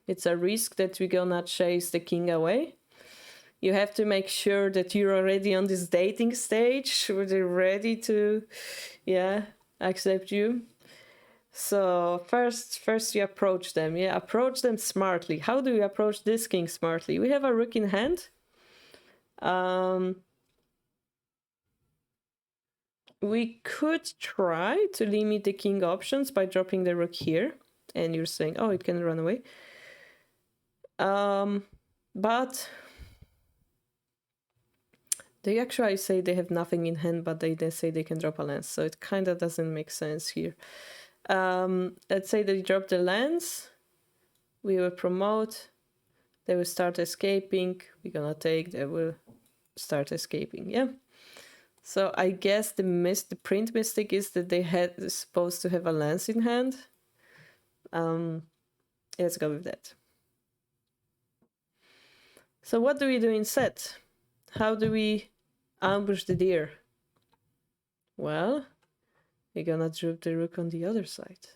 It's a risk that we're gonna chase the king away. You have to make sure that you're already on this dating stage, where they're ready to, accept you. So first you approach them, approach them smartly. How do we approach this king smartly? We have a rook in hand. We could try to limit the king options by dropping the rook here, and you're saying, oh, it can run away. But they actually say they have nothing in hand, but they say they can drop a lance, so it kind of doesn't make sense here. Let's say they drop the lance, we will promote, they will start escaping, we're gonna take, they will start escaping, yeah? So I guess the print mistake is that they had supposed to have a lance in hand. Let's go with that. So what do we do instead? How do we ambush the deer? Well, we're gonna drop the rook on the other side.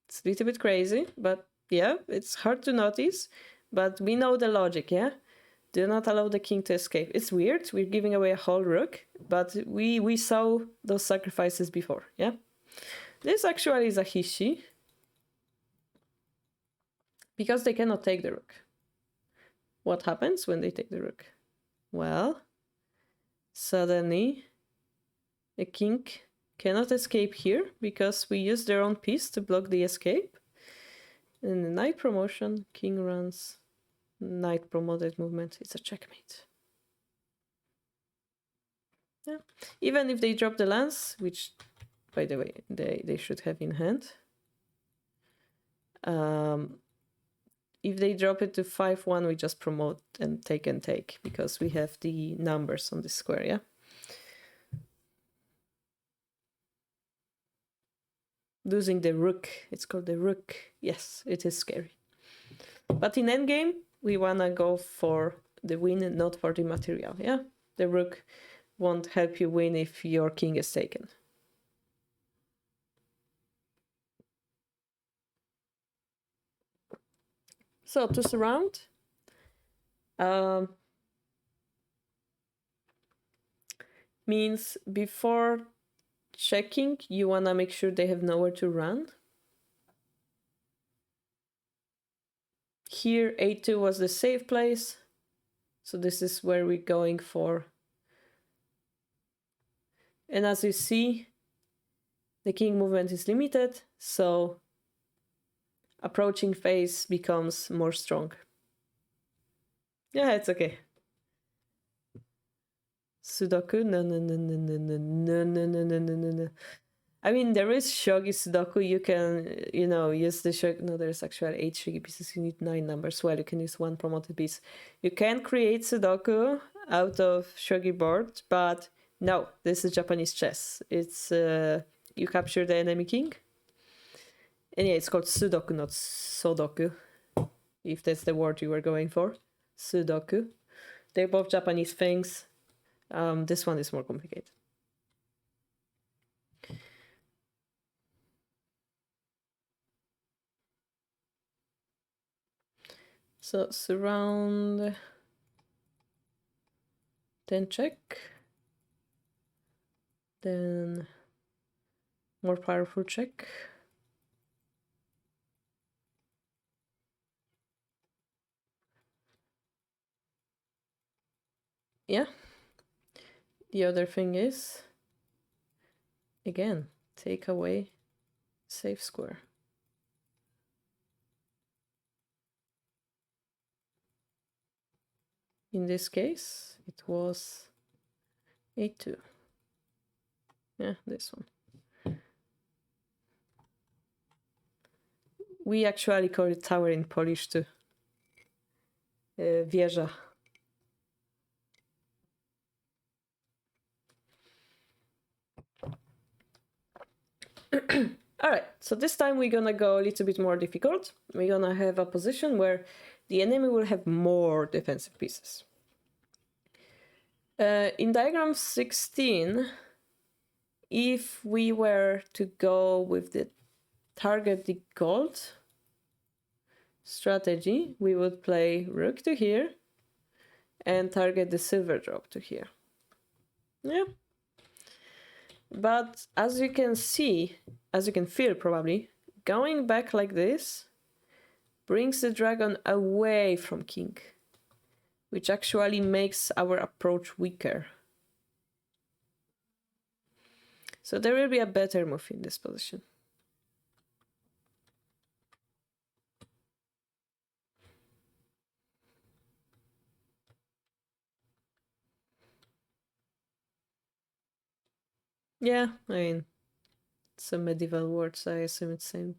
It's a little bit crazy, but yeah, it's hard to notice, but we know the logic, yeah? Do not allow the king to escape. It's weird, we're giving away a whole rook, but we saw those sacrifices before, yeah? This actually is a hishi, because they cannot take the rook. What happens when they take the rook? Well, suddenly the king cannot escape here because we use their own piece to block the escape. In the knight promotion, king runs, knight promoted movement. It's a checkmate. Yeah. Even if they drop the lance, which, by the way, they should have in hand. If they drop it to 5-1, we just promote and take because we have the numbers on the square, yeah? Losing the rook, it's called the rook. Yes, it is scary. But in endgame, we wanna go for the win and not for the material, yeah? The rook won't help you win if your king is taken. So to surround, means before checking, you wanna make sure they have nowhere to run. Here, A2 was the safe place, so this is where we're going for. And as you see, the king movement is limited, so approaching phase becomes more strong. Yeah, it's okay. Sudoku? No, no, no, no, no, no, no, no, no, no, no, no, no. I mean, there is Shogi Sudoku. You can, use the Shogi. No, there's actually 8 Shogi pieces. You need 9 numbers. Well, you can use 1 promoted piece. You can create Sudoku out of Shogi board, but no, this is Japanese chess. It's, you capture the enemy king. And yeah, it's called Sudoku, not Sodoku, if that's the word you were going for. Sudoku. They're both Japanese things. This one is more complicated. So surround, then check, then more powerful check. Yeah. The other thing is, again, take away safe square. In this case, it was A2. Yeah, this one. We actually call it tower in Polish too. Wieża. Alright, so this time we're gonna go a little bit more difficult. We're gonna have a position where the enemy will have more defensive pieces. In diagram 16, if we were to go with the target the gold strategy, we would play rook to here and target the silver drop to here. Yeah. But as you can see, as you can feel probably, going back like this brings the dragon away from king, which actually makes our approach weaker. So there will be a better move in this position. Yeah, I mean, some medieval words, I assume it's same.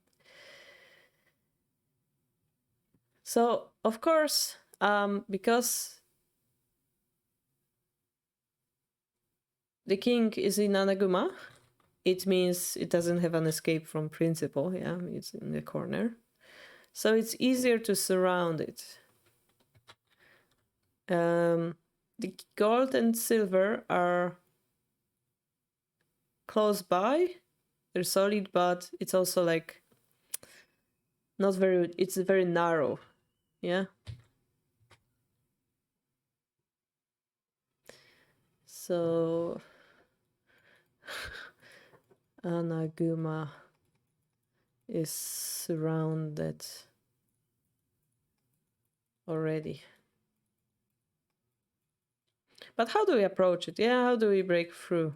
So, of course, because the king is in Anaguma, it means it doesn't have an escape from principle. Yeah, it's in the corner. So it's easier to surround it. The gold and silver are close by. They're solid, but it's also like not very, it's very narrow. Yeah. So Anaguma is surrounded already. But how do we approach it? Yeah, how do we break through?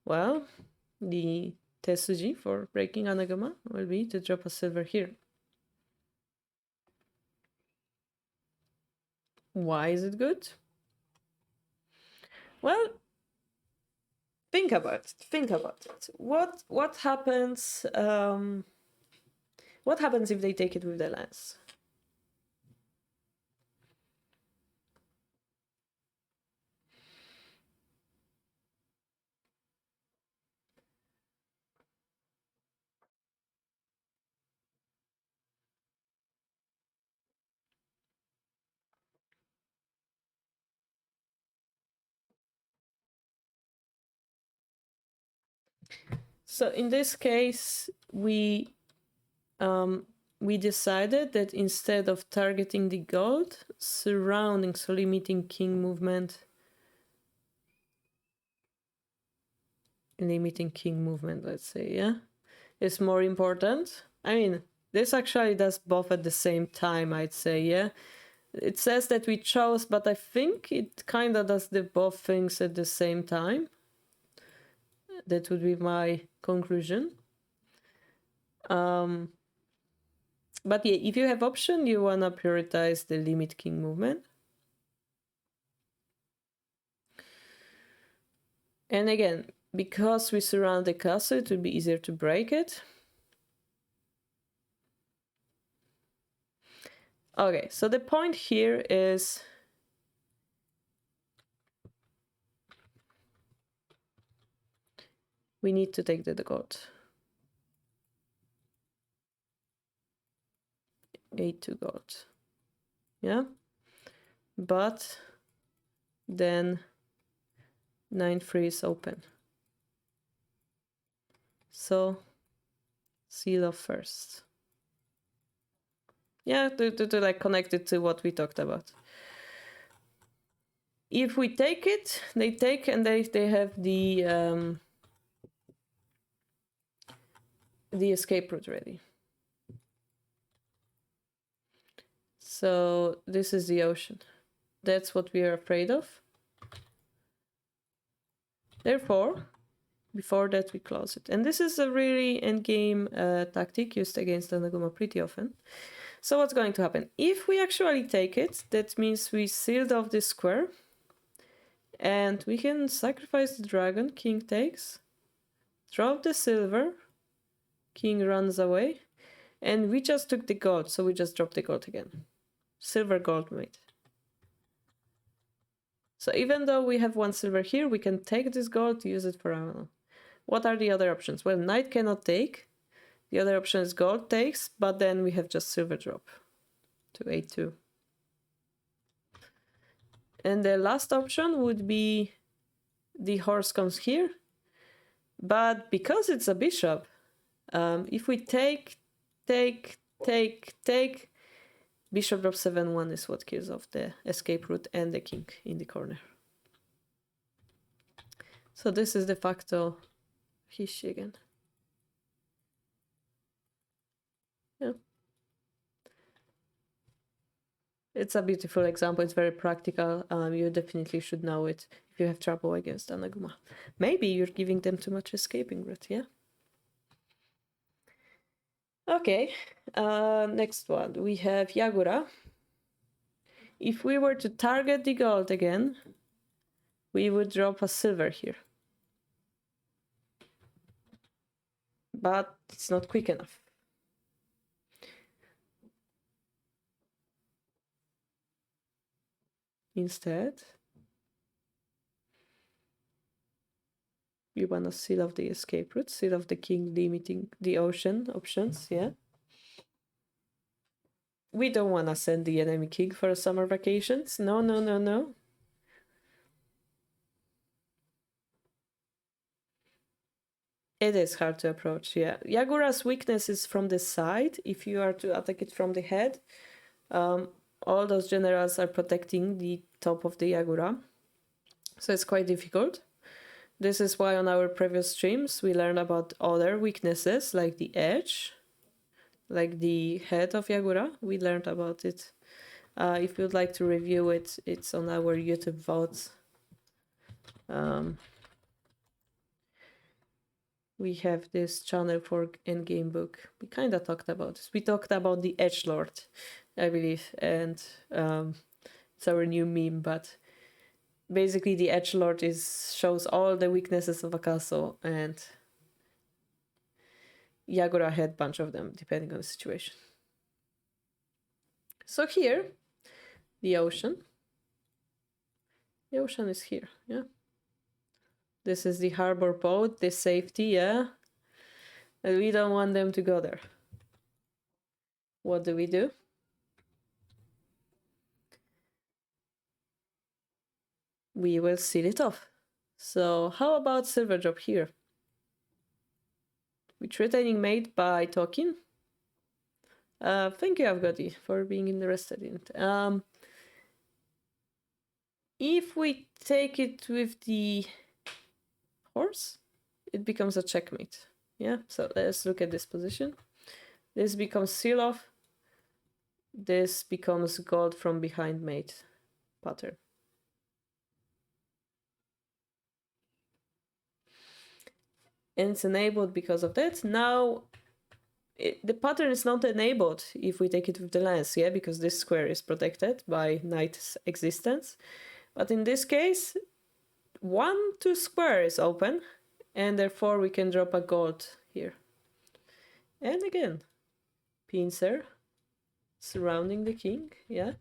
Well, the tesuji for breaking Anaguma will be to drop a silver here. Why is it good? Well, think about it. Think about it. What happens? What happens if they take it with the lance? So in this case, we we decided that instead of targeting the gold, surrounding, so limiting king movement, let's say, yeah, is more important. I mean, this actually does both at the same time, I'd say, yeah. It says that we chose, but I think it kind of does the both things at the same time. That would be my conclusion. But yeah, if you have option, you want to prioritize the limit king movement. And again, because we surround the castle, it will be easier to break it. Okay, so the point here is we need to take the gold. A2 gold. Yeah? But then 9-3 is open. So seal off first. Yeah, to like connect it to what we talked about. If we take it, they take and they have the escape route ready. So this is the ocean. That's what we are afraid of. Therefore, before that we close it. And this is a really endgame tactic used against Anaguma pretty often. So what's going to happen? If we actually take it, that means we sealed off this square. And we can sacrifice the dragon, king takes, drop the silver, king runs away, and we just took the gold, so we just dropped the gold again. Silver gold mate. So even though we have one silver here, we can take this gold to use it for ammo. What are the other options? Well, knight cannot take. The other option is gold takes, but then we have just silver drop to A2. And the last option would be the horse comes here. But because it's a bishop, if we take, bishop drop 7-1 is what kills off the escape route and the king in the corner. So this is de facto Hishi again. Yeah. It's a beautiful example. It's very practical. You definitely should know it if you have trouble against Anaguma. Maybe you're giving them too much escaping route, yeah? Okay, next one. We have Yagura. If we were to target the gold again, we would drop a silver here. But it's not quick enough. Instead, we want to seal off the escape route, seal off the king limiting the ocean options, yeah? We don't want to send the enemy king for summer vacations. No, no, no, no. It is hard to approach, yeah. Yagura's weakness is from the side. If you are to attack it from the head, all those generals are protecting the top of the Yagura. So it's quite difficult. This is why on our previous streams we learned about other weaknesses like the edge, like the head of Yagura. We learned about it. If you'd like to review it, it's on our YouTube votes. We have this channel for Endgame Book. We kind of talked about this. We talked about the Edge Lord, I believe, and it's our new meme, but basically the Edge Lord shows all the weaknesses of a castle, and Yagura had a bunch of them, depending on the situation. So here, the ocean. The ocean is here, yeah? This is the harbor boat, the safety, yeah? And we don't want them to go there. What do? We will seal it off. So how about silver drop here? We're threatening mate by talking. Thank you, Avgadi, for being interested in it. If we take it with the horse, it becomes a checkmate. Yeah, so let's look at this position. This becomes seal off. This becomes gold from behind mate pattern. And it's enabled because of that. Now, the pattern is not enabled if we take it with the lance, yeah, because this square is protected by knight's existence. But in this case, 1-2 square is open, and therefore we can drop a gold here. And again, pincer surrounding the king, yeah.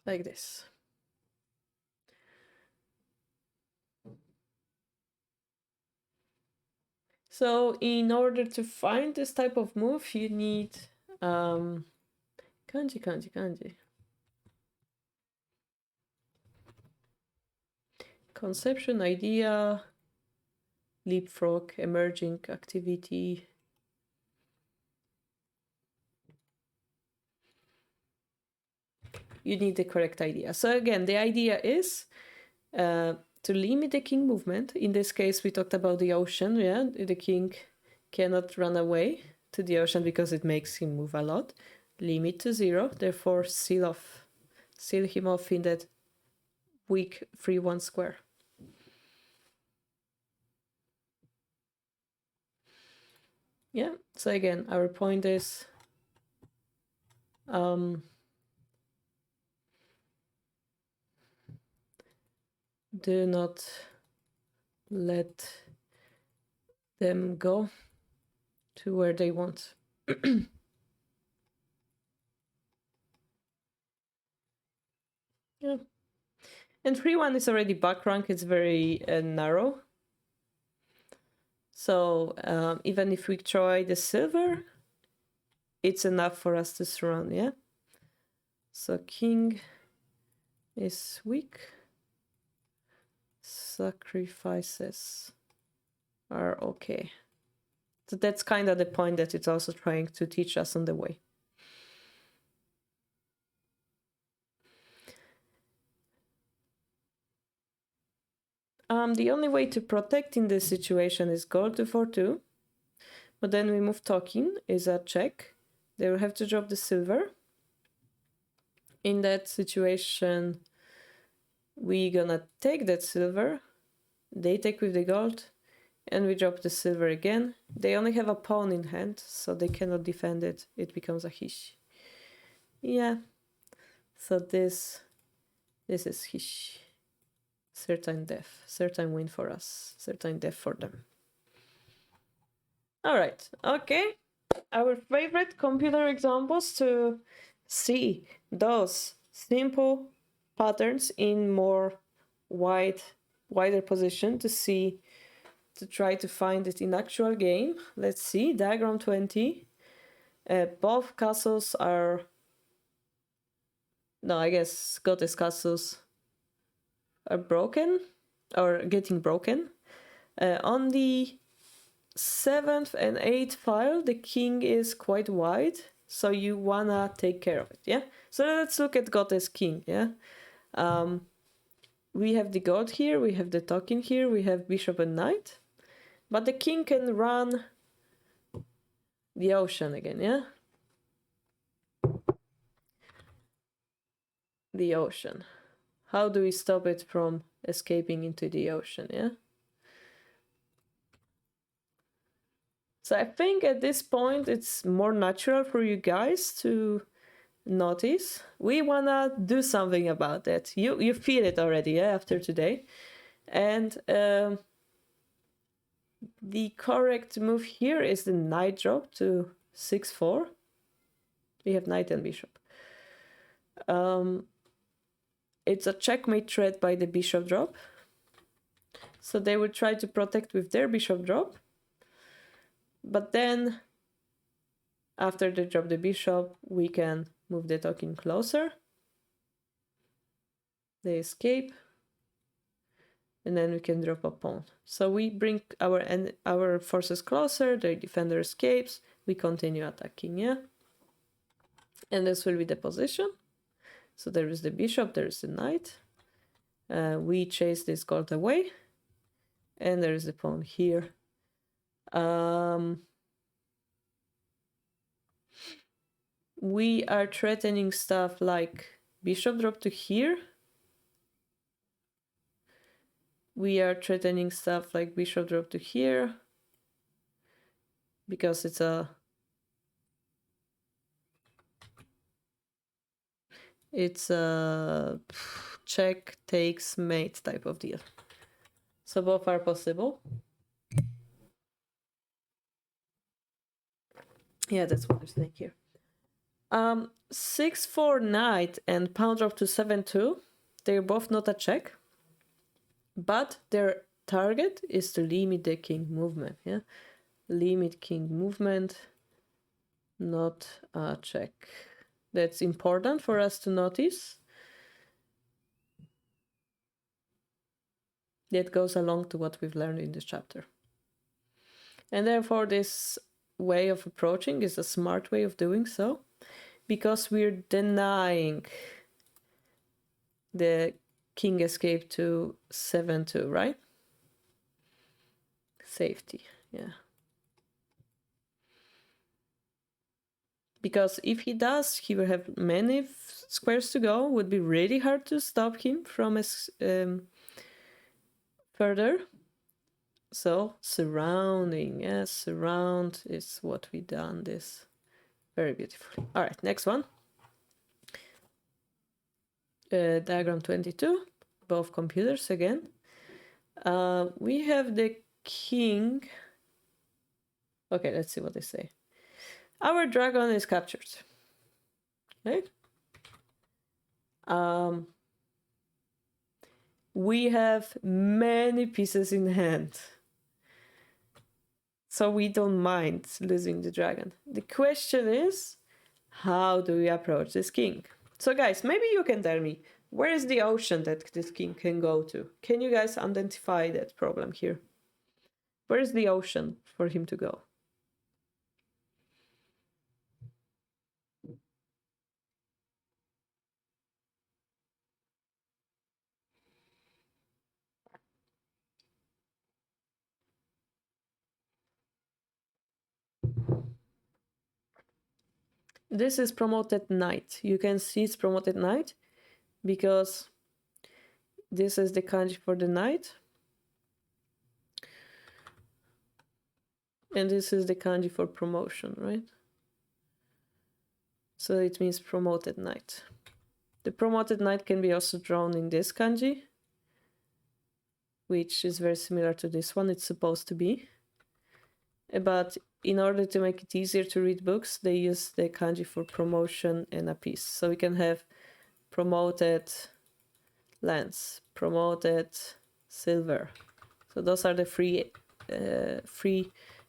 Like this. So in order to find this type of move, you need kanji. Conception, idea, leapfrog, emerging activity. You need the correct idea. So again, the idea is to limit the king movement. In this case, we talked about the ocean. Yeah, the king cannot run away to the ocean because it makes him move a lot. Limit to 0, therefore seal him off in that weak 3-1 square. Yeah, so again, our point is do not let them go to where they want. Yeah. And 3-1 is already back rank, it's very narrow. So even if we try the silver, it's enough for us to surround, yeah? So king is weak. Sacrifices are okay. So that's kind of the point that it's also trying to teach us on the way. The only way to protect in this situation is gold to 4-2. But then we move talking is a check. They will have to drop the silver. In that situation, we gonna take that silver. They take with the gold. And we drop the silver again. They only have a pawn in hand, so they cannot defend it. It becomes a hish. Yeah. So this is hish. Certain death. Certain win for us. Certain death for them. Alright. Okay. Our favorite computer examples to see those simple patterns in more wider position to try to find it in actual game. Let's see, diagram 20. Both castles are... No, I guess goddess castles are broken, or getting broken. On the 7th and 8th file, the king is quite wide, so you wanna take care of it, yeah? So let's look at goddess king, yeah? We have the god here, we have the token here, we have bishop and knight. But the king can run the ocean again, yeah? The ocean. How do we stop it from escaping into the ocean, yeah? So I think at this point it's more natural for you guys to notice. We wanna do something about that. You feel it already, yeah, after today. And the correct move here is the knight drop to 6-4. We have knight and bishop. It's a checkmate threat by the bishop drop. So they will try to protect with their bishop drop. But then, after they drop the bishop, we can move the token closer. They escape. and then we can drop a pawn. So we bring our forces closer, the defender escapes, we continue attacking, yeah? And this will be the position. So there is the bishop, there is the knight. We chase this gold away, and there is the pawn here. We are threatening stuff like bishop drop to here. We are threatening stuff like bishop drop to here, because it's a check takes mate type of deal. So both are possible. Yeah, that's what I'm saying here. 6-4 knight and pawn drop to 7-2. They're both not a check, but their target is to limit the king movement. Yeah, limit king movement, not a check. That's important for us to notice. That goes along to what we've learned in this chapter. And therefore, this way of approaching is a smart way of doing so, because we're denying the king escape to 7-2, right? Safety, yeah. Because if he does, he will have many squares to go. Would be really hard to stop him from further. So surrounding, yes, surround is what we done this very beautifully. All right, next one. Diagram 22, both computers again. We have the king. Okay, let's see what they say. Our dragon is captured. Okay. We have many pieces in hand, so we don't mind losing the dragon. The question is, how do we approach this king? So guys, maybe you can tell me, where is the ocean that this king can go to? Can you guys identify that problem here? Where is the ocean for him to go? This is promoted knight. You can see it's promoted knight because this is the kanji for the knight. And this is the kanji for promotion, right? So it means promoted knight. The promoted knight can be also drawn in this kanji, which is very similar to this one. It's supposed to be. But in order to make it easier to read books, they use the kanji for promotion and a piece. So we can have promoted lance, promoted silver. So those are the three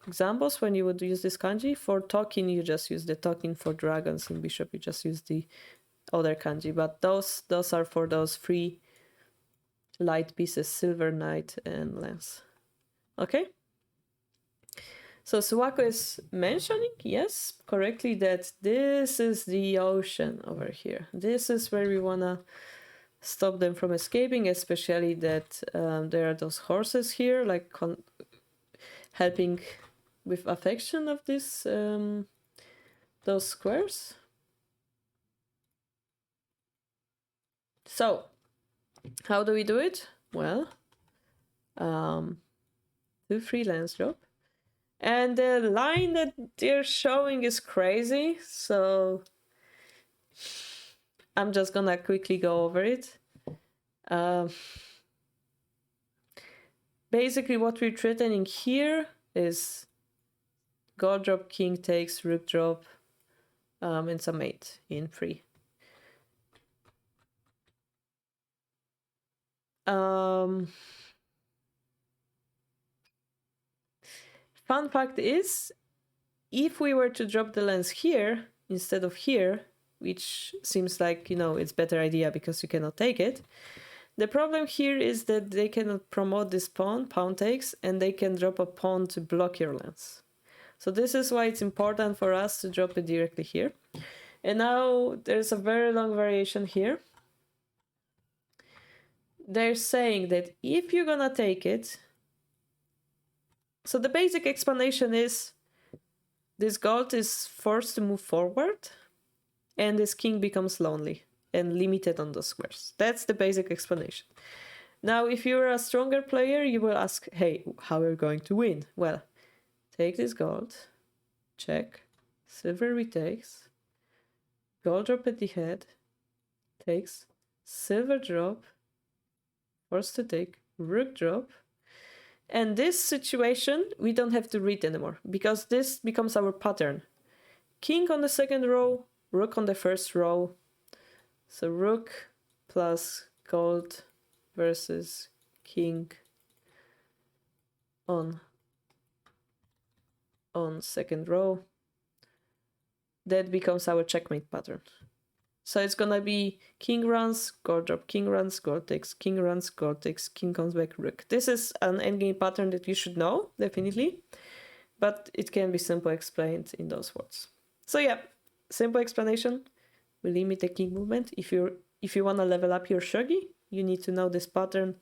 examples when you would use this kanji. For Tokin, you just use the Tokin. For dragons and bishop, you just use the other kanji. But those are for those three light pieces, silver, knight, and lance. Okay? So Suwako is mentioning, yes, correctly, that this is the ocean over here. This is where we want to stop them from escaping, especially that there are those horses here, like helping with affection of this those squares. So how do we do it? Well, do freelance drop. And the line that they're showing is crazy, so I'm just gonna quickly go over it. Basically, what we're threatening here is god drop, king takes, rook drop, and some mate in 3. Fun fact is, if we were to drop the lance here instead of here, which seems like, you know, it's better idea because you cannot take it, The problem here is that they cannot promote this pawn takes, and they can drop a pawn to block your lance. So this is why it's important for us to drop it directly here. And now there's a very long variation here. They're saying that if you're gonna take it, so the basic explanation is this gold is forced to move forward, and this king becomes lonely and limited on those squares. That's the basic explanation. Now, if you're a stronger player, you will ask, hey, how are you going to win? Well, take this gold, check, silver retakes, gold drop at the head, takes, silver drop, forced to take, rook drop. And this situation, we don't have to read anymore, because this becomes our pattern. King on the second row, rook on the first row. So rook plus gold versus king on second row. That becomes our checkmate pattern. So it's gonna be king runs, gold drop, king runs, gold takes, king runs, gold takes, king comes back, rook. This is an endgame pattern that you should know, definitely. But it can be simply explained in those words. So yeah, simple explanation. We limit the king movement. If you want to level up your shogi, you need to know this pattern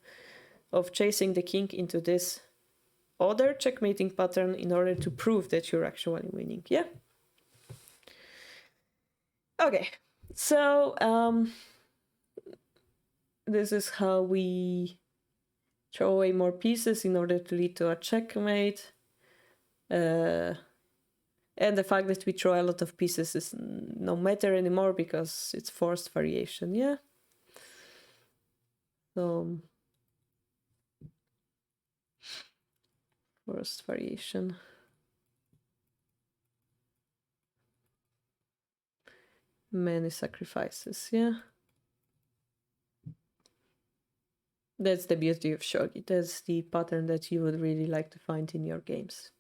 of chasing the king into this other checkmating pattern in order to prove that you're actually winning. Yeah. Okay. So this is how we throw away more pieces in order to lead to a checkmate. And the fact that we throw a lot of pieces is no matter anymore because it's forced variation, yeah? So, forced variation. Many sacrifices, yeah? That's the beauty of shogi. That's the pattern that you would really like to find in your games.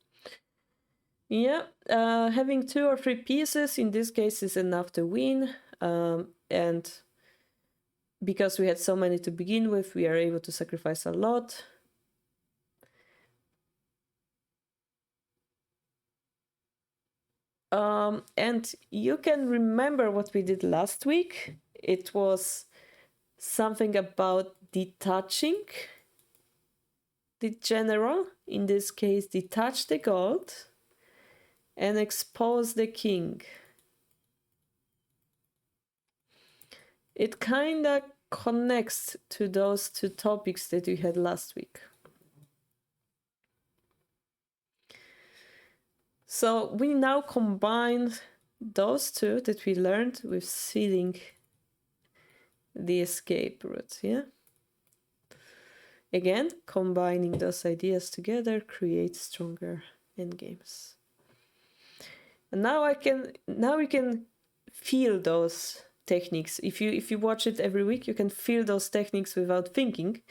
Yeah, having 2 or 3 pieces in this case is enough to win, and because we had so many to begin with, we are able to sacrifice a lot. And you can remember what we did last week. It was something about detaching the general, in this case detach the gold, and expose the king. It kinda connects to those 2 topics that we had last week. So we now combine those 2 that we learned with sealing the escape route, yeah? Again, combining those ideas together creates stronger endgames. And now we can feel those techniques. If you watch it every week, you can feel those techniques without thinking,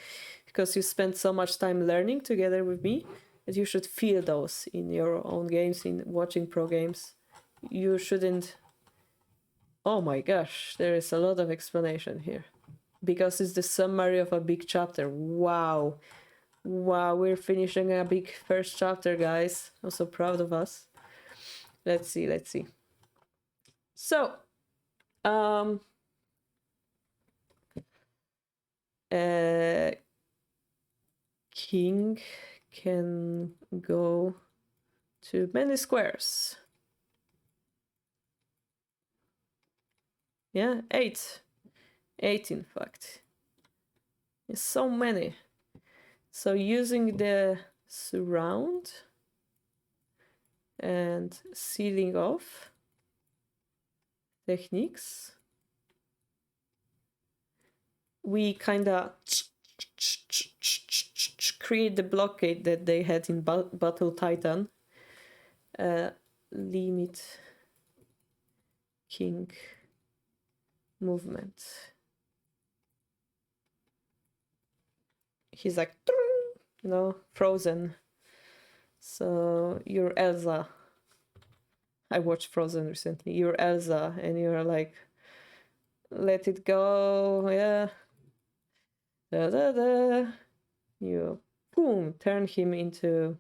because you spend so much time learning together with me that you should feel those in your own games, in watching pro games. You shouldn't... Oh my gosh, there is a lot of explanation here, because it's the summary of a big chapter. Wow, we're finishing a big first chapter, guys. I'm so proud of us. Let's see. So, king can go to many squares. Yeah, 8 in fact. It's so many. So using the surround and sealing off techniques, we kind of create the blockade that they had in Battle Titan. Limit king movement. He's like, you know, frozen. So you're Elsa. I watched Frozen recently. You're Elsa, and you're like, let it go, yeah. Da, da, da. You, boom, turn him into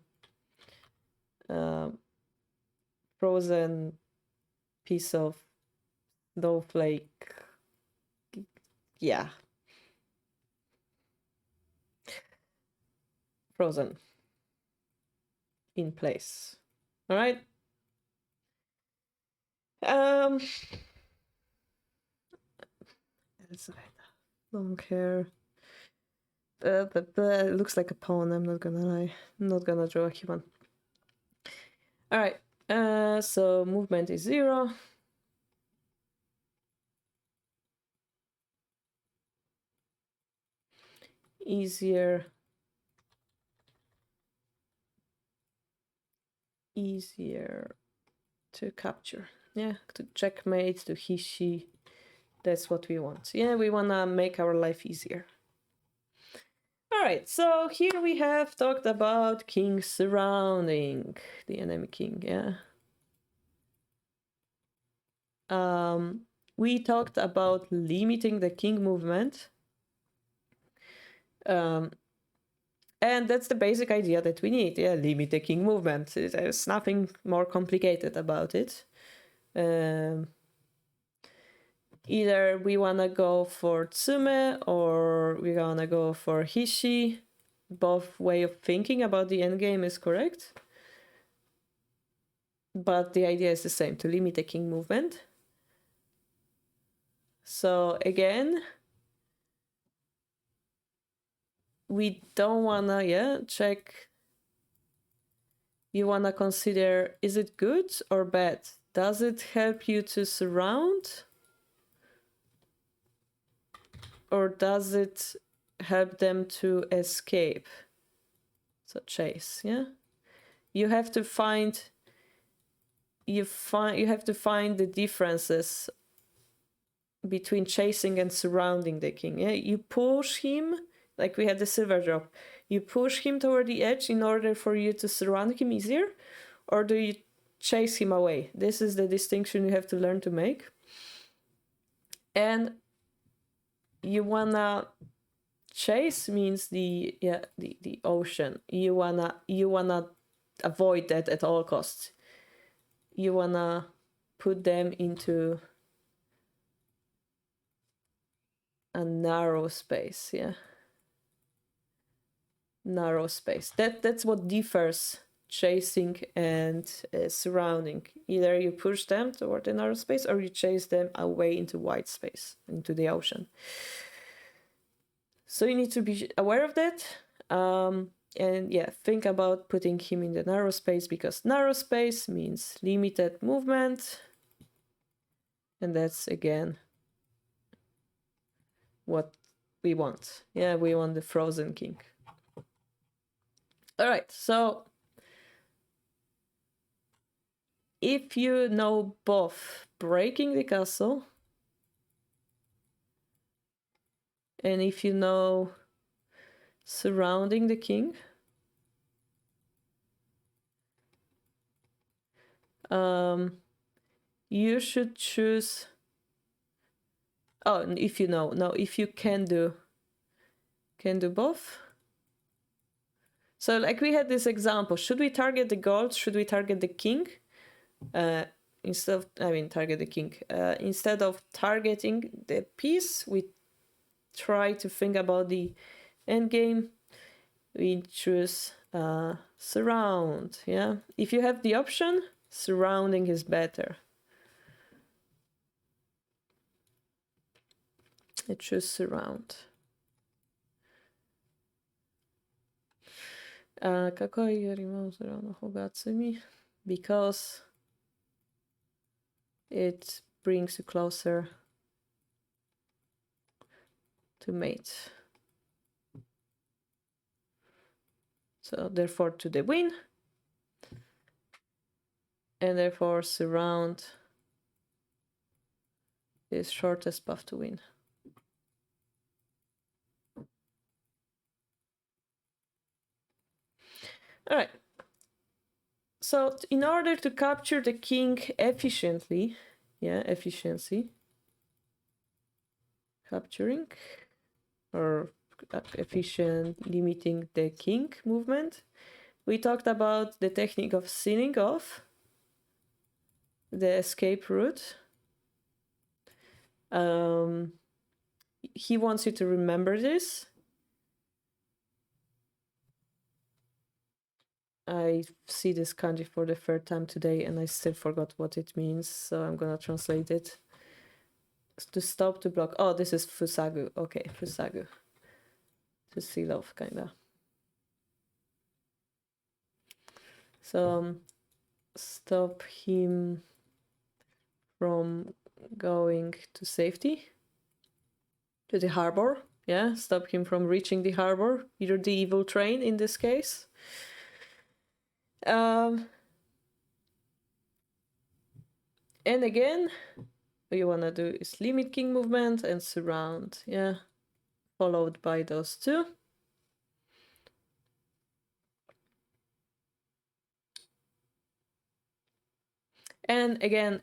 frozen piece of snowflake. Yeah. Frozen. In place. All right. That's right. Long hair. It looks like a pawn, I'm not gonna lie. I'm not gonna draw a human. Alright, so movement is 0. Easier to capture. Yeah, to checkmate, to he, she. That's what we want. Yeah, we wanna make our life easier. Alright, so here we have talked about king surrounding the enemy king, yeah. We talked about limiting the king movement. And that's the basic idea that we need. Yeah, limit the king movement. There's nothing more complicated about it. Either we want to go for Tsume or we want to go for Hishi. Both way of thinking about the endgame is correct. But the idea is the same, to limit the king movement. So again, we don't want to, check. You want to consider, is it good or bad? Does it help you to surround? Or does it help them to escape? So chase, yeah? You have to find the differences between chasing and surrounding the king. Yeah, you push him, like we had the silver drop. You push him toward the edge in order for you to surround him easier, or do you chase him away? This is the distinction you have to learn to make. And you wanna chase means the ocean. You wanna avoid that at all costs. You wanna put them into a narrow space, yeah. Narrow space. That's what differs chasing and surrounding. Either you push them toward the narrow space or you chase them away into wide space, into the ocean. So you need to be aware of that. And yeah, think about putting him in the narrow space, because narrow space means limited movement. And that's, again, what we want. Yeah, we want the frozen king. All right, so if you know both breaking the castle and if you know surrounding the king, you should choose. Oh, if you know, no, if you can do both. So like we had this example, should we target the gold? Should we target the king? Target the king. Instead of targeting the piece, we try to think about the end game. We choose surround. Yeah, if you have the option, surrounding is better. I choose surround. Какой remote surround Hogatsumi? Because it brings you closer to mate. So therefore to the win. And therefore surround is shortest path to win. All right. So in order to capture the king efficiently, efficiency, capturing or efficient, limiting the king movement. We talked about the technique of sealing off the escape route. He wants you to remember this. I see this kanji for the third time today and I still forgot what it means, so I'm gonna translate it. To stop, to block. Oh, this is fusagu. Okay, fusagu. To seal off, kinda. So, stop him from going to safety. To the harbor. Yeah, stop him from reaching the harbor. Either the evil train in this case. And again, what you want to do is limit king movement and surround, yeah, followed by those two. And again,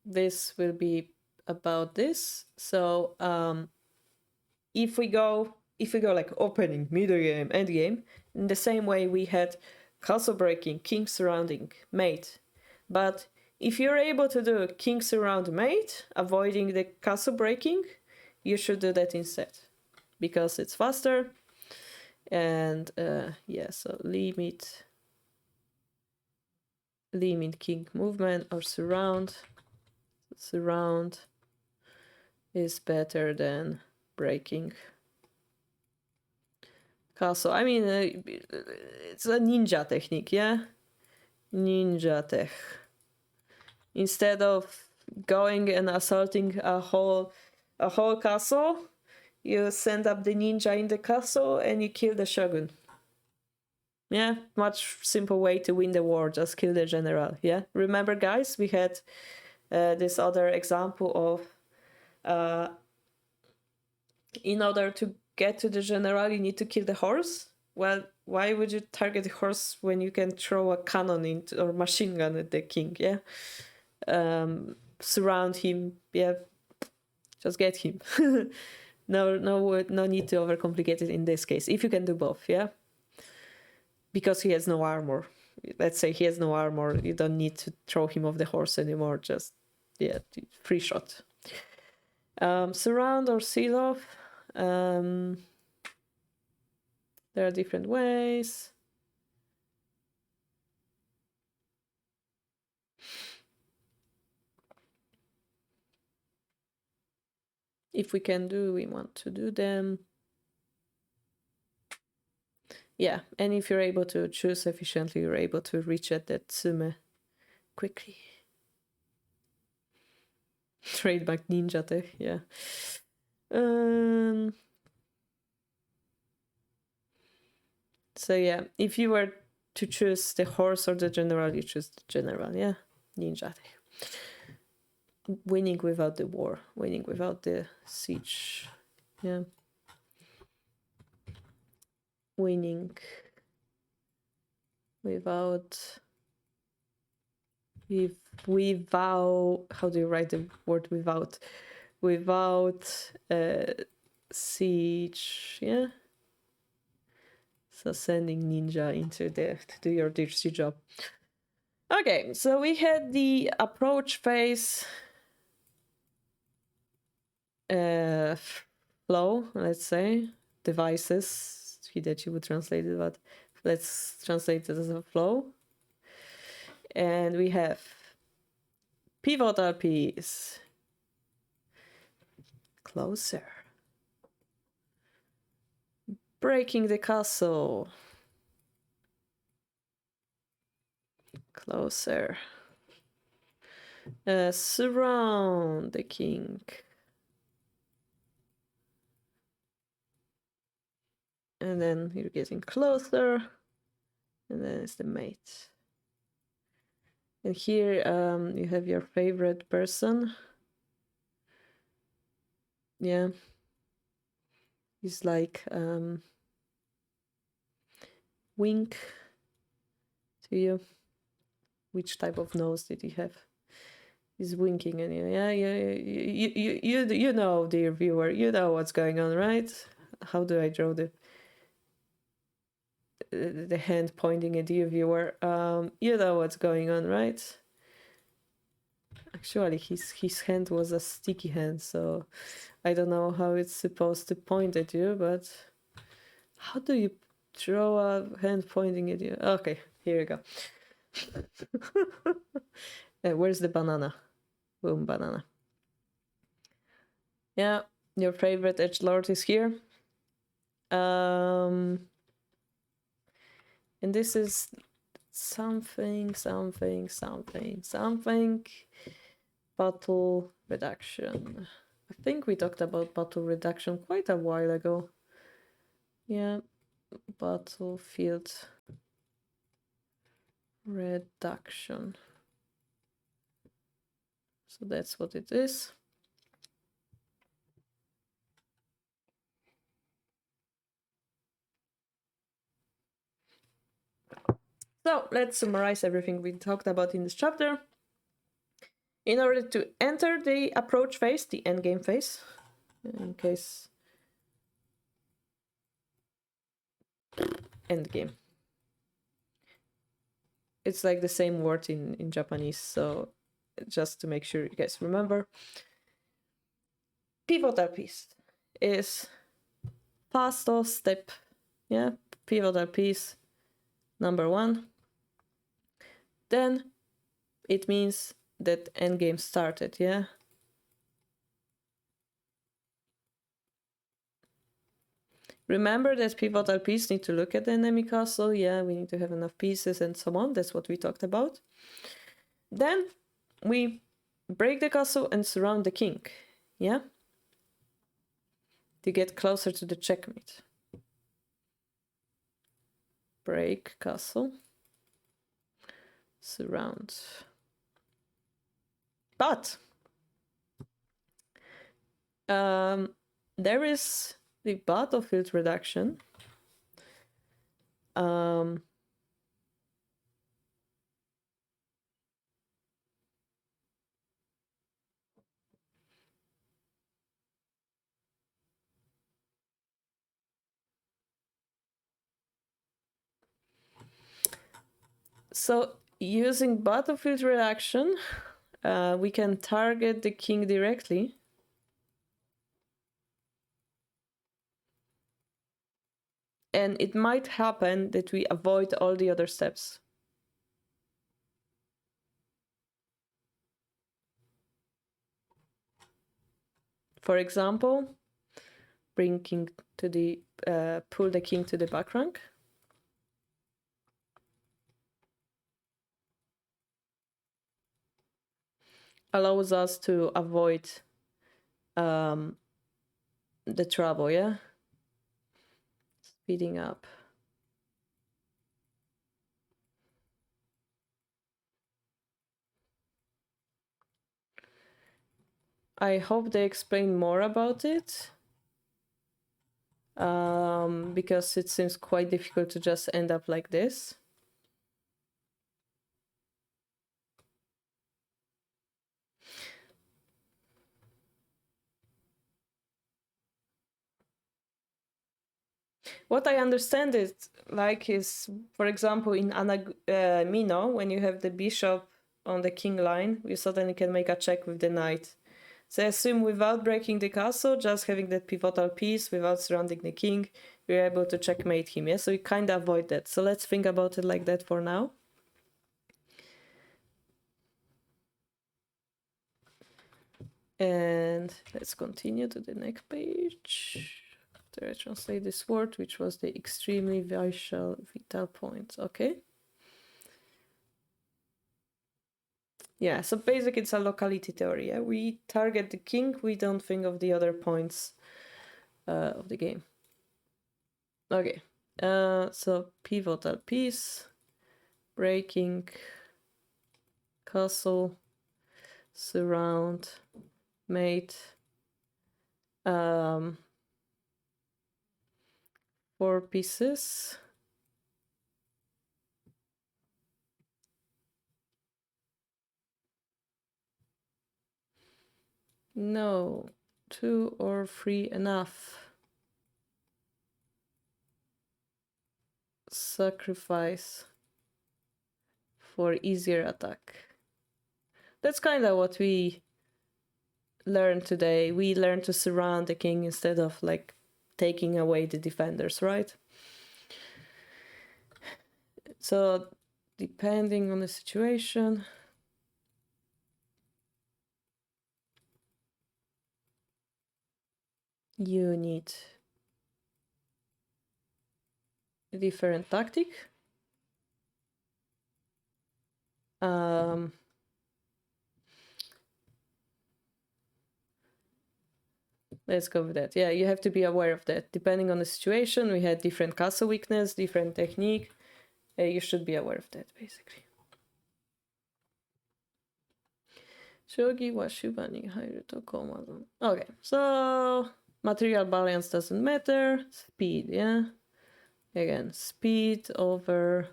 this will be about this. So if we go like opening, middle game, end game, in the same way we had castle breaking, king surrounding, mate. But if you're able to do king surround mate, avoiding the castle breaking, you should do that instead, because it's faster. And yeah, so limit king movement or surround. Surround is better than breaking castle. I mean, it's a ninja technique, yeah? Ninja tech. Instead of going and assaulting a whole castle, you send up the ninja in the castle and you kill the shogun. Yeah, much simple way to win the war, just kill the general, yeah? Remember, guys, we had this other example of in order to get to the general, you need to kill the horse. Well, why would you target the horse when you can throw a cannon into or machine gun at the king? Yeah, surround him. Yeah, just get him. No need to overcomplicate it in this case. If you can do both, yeah, because he has no armor. Let's say he has no armor. You don't need to throw him off the horse anymore. Just free shot. Surround or seal off. There are different ways. If we can do, we want to do them. Yeah, and if you're able to choose efficiently, you're able to reach at that tsume quickly. Trademark ninja tech, yeah. So yeah, if you were to choose the horse or the general, you choose the general, yeah? Ninja tech. Winning without the war, winning without the siege, yeah. Winning without how do you write the word without siege, yeah. So sending ninja into to do your dirty job. Okay, so we had the approach phase flow, let's say, devices. Hidechi would translate it, but let's translate it as a flow. And we have pivotal piece. Closer. Breaking the castle. Closer. Surround the king. And then you're getting closer. And then it's the mate. And here you have your favorite person. Yeah. He's like wink to you. Which type of nose did he have? He's winking at you. Yeah, you know, dear viewer, you know what's going on, right? How do I draw the hand pointing at you, viewer? You know what's going on, right? Actually, his hand was a sticky hand, so I don't know how it's supposed to point at you, but how do you draw a hand pointing at you? Okay, here you go. Where's the banana? Boom, banana. Yeah, your favorite edgelord is here. And this is something. Battle reduction. I think we talked about battle reduction quite a while ago. Yeah, battlefield reduction. So that's what it is. So let's summarize everything we talked about in this chapter. In order to enter the approach phase, the endgame phase, in case endgame. It's like the same word in Japanese, so just to make sure you guys remember. Pivotal piece is faster step, yeah, pivotal piece number 1. Then it means that endgame started, yeah. Remember that pivotal piece need to look at the enemy castle, yeah, we need to have enough pieces and so on, that's what we talked about. Then we break the castle and surround the king, yeah, to get closer to the checkmate. Break castle, surround. But there is the battlefield reduction. So using battlefield reduction, we can target the king directly. And it might happen that we avoid all the other steps. For example, bring king to the pull the king to the back rank. Allows us to avoid the trouble, yeah? Speeding up. I hope they explain more about it. Because it seems quite difficult to just end up like this. What I understand it like is, for example, in Mino, when you have the bishop on the king line, you suddenly can make a check with the knight. So I assume without breaking the castle, just having that pivotal piece, without surrounding the king, we're able to checkmate him, yeah? So we kind of avoid that. So let's think about it like that for now. And let's continue to the next page. After I translate this word, which was the extremely vital point. Okay. Yeah, so basically it's a locality theory. Yeah? We target the king, we don't think of the other points of the game. Okay, so pivotal piece, breaking, castle, surround, mate, 4 pieces. No, 2 or 3 enough. sacrifice for easier attack. That's kind of what we learned today. We learned to surround the king instead of like taking away the defenders, right? So depending on the situation, you need a different tactic. Let's go with that. Yeah, you have to be aware of that. Depending on the situation, we had different castle weakness, different technique. You should be aware of that, basically. Shogi wa shubani hairu to komaru. Okay, so material balance doesn't matter. Speed, yeah? Again, speed over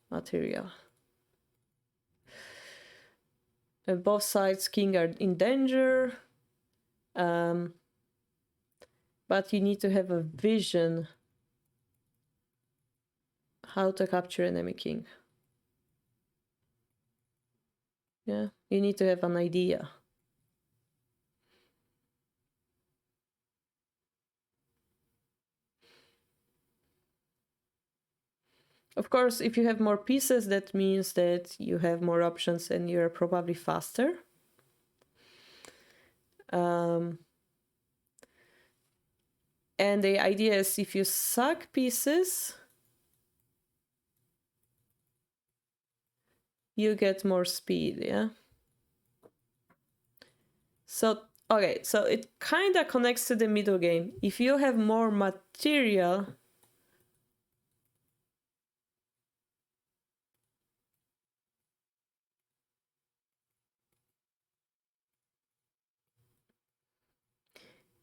material. Both sides king are in danger. But you need to have a vision how to capture enemy king. Yeah, you need to have an idea. Of course, if you have more pieces, that means that you have more options and you're probably faster. And the idea is if you suck pieces, you get more speed, yeah? So, okay, so it kind of connects to the middle game. If you have more material,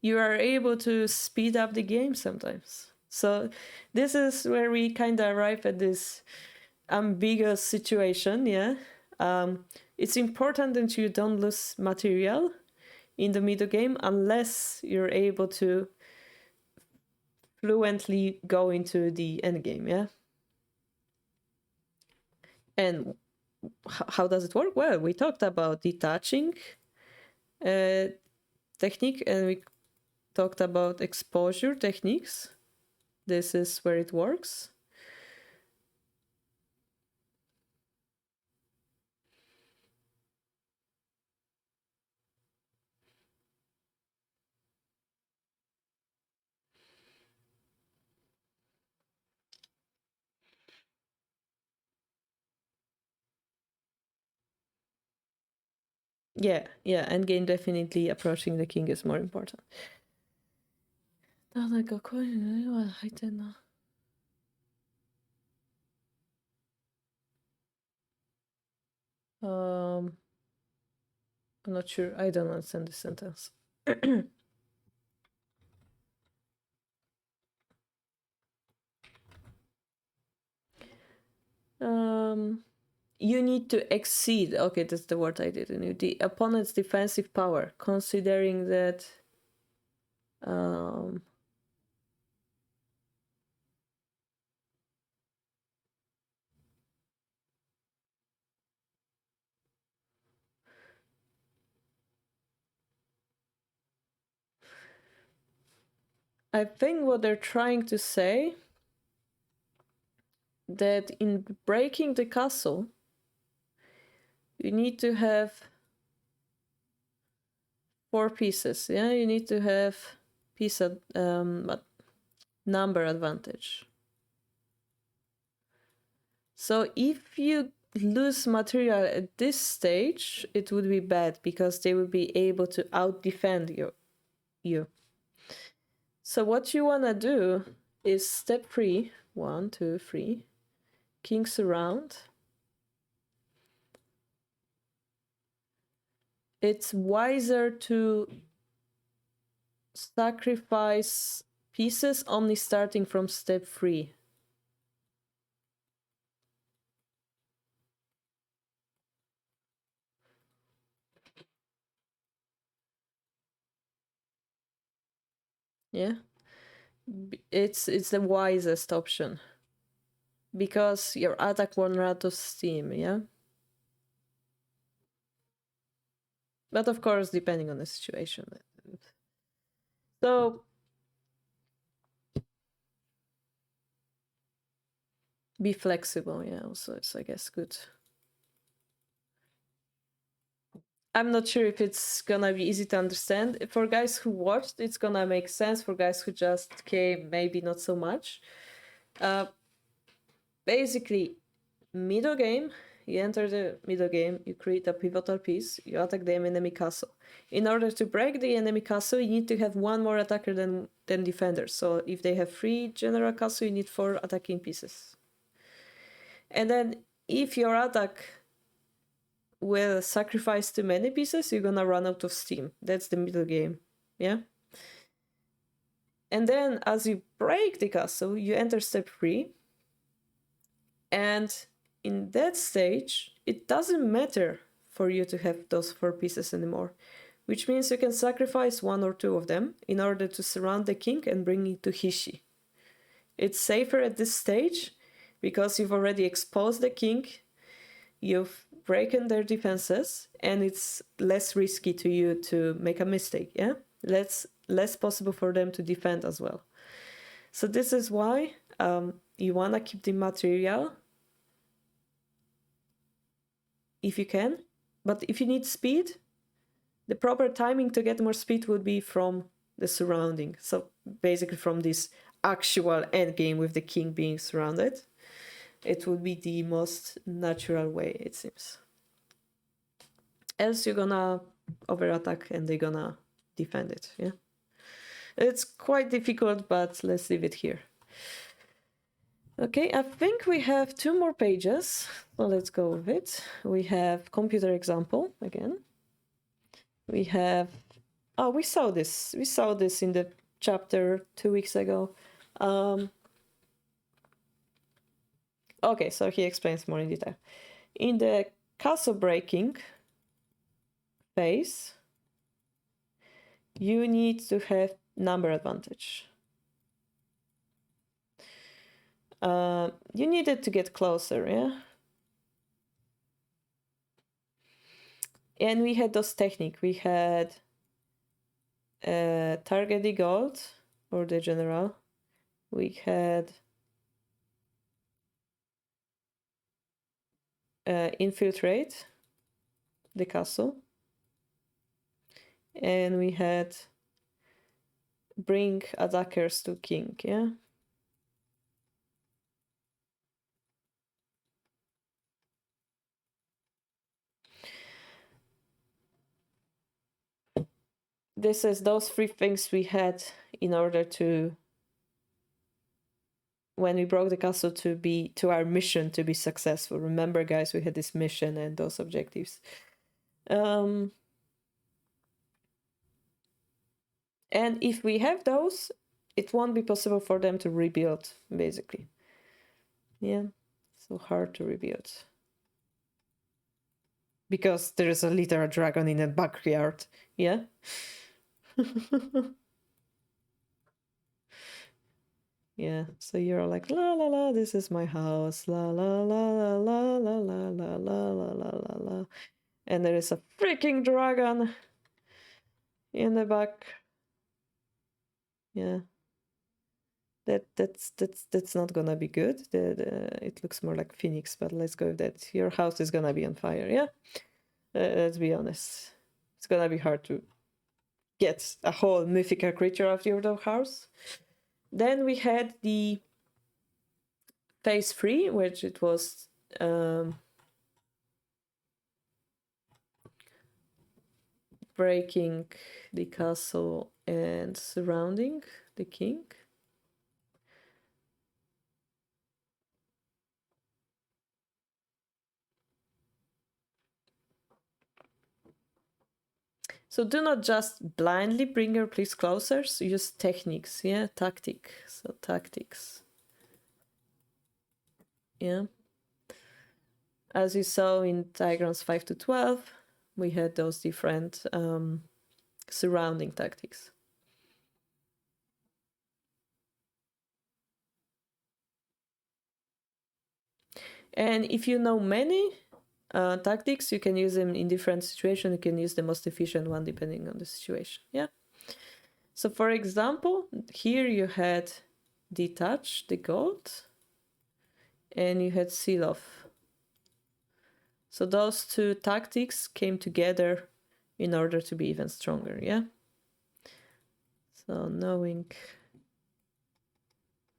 you are able to speed up the game sometimes. So this is where we kind of arrive at this ambiguous situation, yeah? It's important that you don't lose material in the middle game unless you're able to fluently go into the end game, yeah? And how does it work? Well, we talked about detaching technique and we talked about exposure techniques. This is where it works. Yeah, endgame definitely approaching the king is more important. I'm not sure. I don't understand this sentence. You need to exceed. Okay, that's the word I didn't know. The opponent's defensive power, considering that. I think what they're trying to say that in breaking the castle, you need to have 4 pieces. Yeah, you need to have piece number advantage. So if you lose material at this stage, it would be bad because they would be able to out-defend you. So what you want to do is step 3. 1, 2, 3. King surround. It's wiser to sacrifice pieces only starting from step 3. Yeah, it's the wisest option. because your attack won't run out of steam, yeah? But of course, depending on the situation. So be flexible, yeah, also it's, I guess, good. I'm not sure if it's gonna be easy to understand. For guys who watched, it's gonna make sense. For guys who just came, maybe not so much. Basically, middle game, you enter the middle game, you create a pivotal piece, you attack the enemy castle. In order to break the enemy castle, you need to have one more attacker than defenders. So if they have 3 general castle, you need 4 attacking pieces. And then if your attack will sacrifice too many pieces, you're gonna run out of steam. That's the middle game, yeah? And then as you break the castle, you enter step 3. And in that stage, it doesn't matter for you to have those 4 pieces anymore, which means you can sacrifice 1 or 2 of them in order to surround the king and bring it to Hishi. It's safer at this stage because you've already exposed the king, you've broken their defenses, and it's less risky to you to make a mistake, yeah? Less possible for them to defend as well. So this is why you want to keep the material if you can, but if you need speed, the proper timing to get more speed would be from the surrounding. So basically from this actual endgame with the king being surrounded, it would be the most natural way, it seems. Else you're gonna over-attack and they're gonna defend it, yeah? It's quite difficult, but let's leave it here. Okay, I think we have 2 more pages, so let's go with it. We have computer example again. We have, oh, we saw this in the chapter 2 weeks ago. Okay, so he explains more in detail. In the castle breaking phase, you need to have number advantage. You needed to get closer, yeah? And we had those technique. We had target the gold or the general. We had infiltrate the castle. And we had bring attackers to king, yeah? This is those 3 things we had in order to, when we broke the castle, to our mission to be successful. Remember, guys, we had this mission and those objectives. And if we have those, it won't be possible for them to rebuild, basically. Yeah, so hard to rebuild. Because there is a literal dragon in the backyard, yeah? Yeah, so you're like, la la la, this is my house, la la la la la la la la la la la la, and there is a freaking dragon in the back. Yeah, that's not gonna be good. It looks more like Phoenix, but let's go with that. Your house is gonna be on fire. Yeah, let's be honest. It's gonna be hard to get a whole mythical creature out of your house. Then we had the phase 3, which it was breaking the castle and surrounding the king. So do not just blindly bring your piece closer, so use techniques, yeah, tactic, so tactics. Yeah. As you saw in diagrams 5 to 12, we had those different surrounding tactics. And if you know many tactics, you can use them in different situations. You can use the most efficient one depending on the situation. Yeah. So for example, here you had detach the gold and you had seal off. So those two tactics came together in order to be even stronger, yeah? So knowing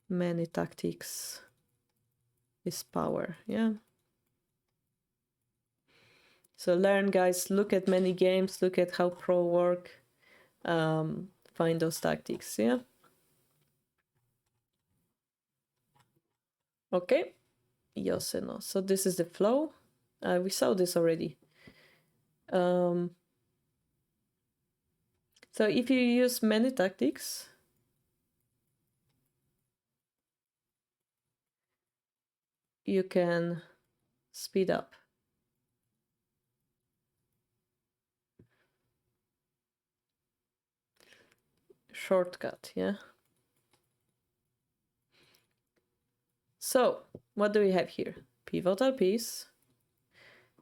many tactics is power, yeah? So learn, guys, look at many games, look at how pro work, find those tactics, yeah? Okay, Yoseno. So this is the flow. We saw this already. So if you use many tactics, you can speed up. Shortcut, yeah? So what do we have here? Pivotal piece.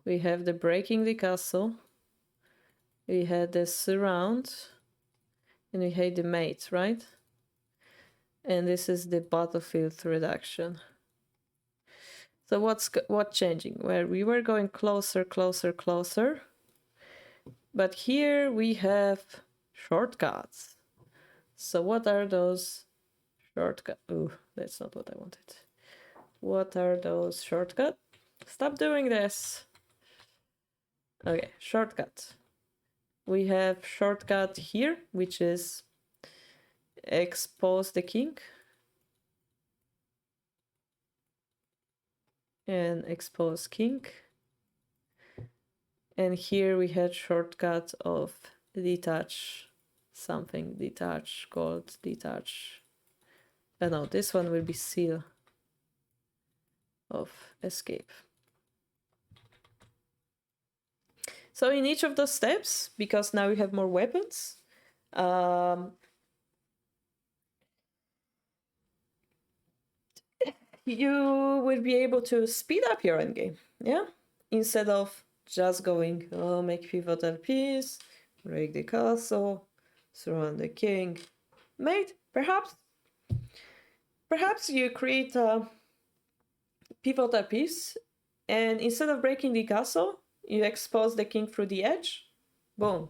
We have the breaking the castle. We had the surround. And we had the mate, right? And this is the battlefield reduction. So what's changing? Where we were going closer, closer, closer. But here we have shortcuts. So what are those shortcuts? Oh, that's not what I wanted. What are those shortcuts? Stop doing this. Okay, shortcut. We have shortcut here, which is expose the king. And expose king. And here we had shortcut of detach something, detach gold, detach. No, this one will be seal of escape. So in each of those steps, because now we have more weapons, you will be able to speed up your endgame, yeah? Instead of just going, oh, make pivotal piece, break the castle, surround the king. Mate, perhaps you create a pivotal piece, and instead of breaking the castle, you expose the king through the edge. Boom,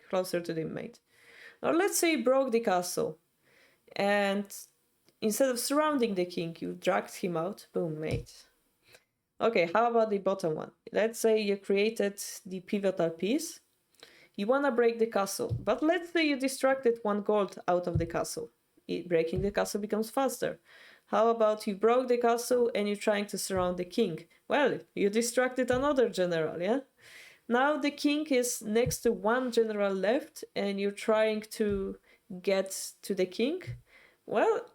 closer to the mate. Or let's say you broke the castle, and instead of surrounding the king, you dragged him out. Boom, mate. Okay, how about the bottom one? Let's say you created the pivotal piece. You want to break the castle, but let's say you distracted one gold out of the castle. Breaking the castle becomes faster. How about you broke the castle and you're trying to surround the king? Well, you distracted another general, yeah? Now the king is next to one general left and you're trying to get to the king. Well,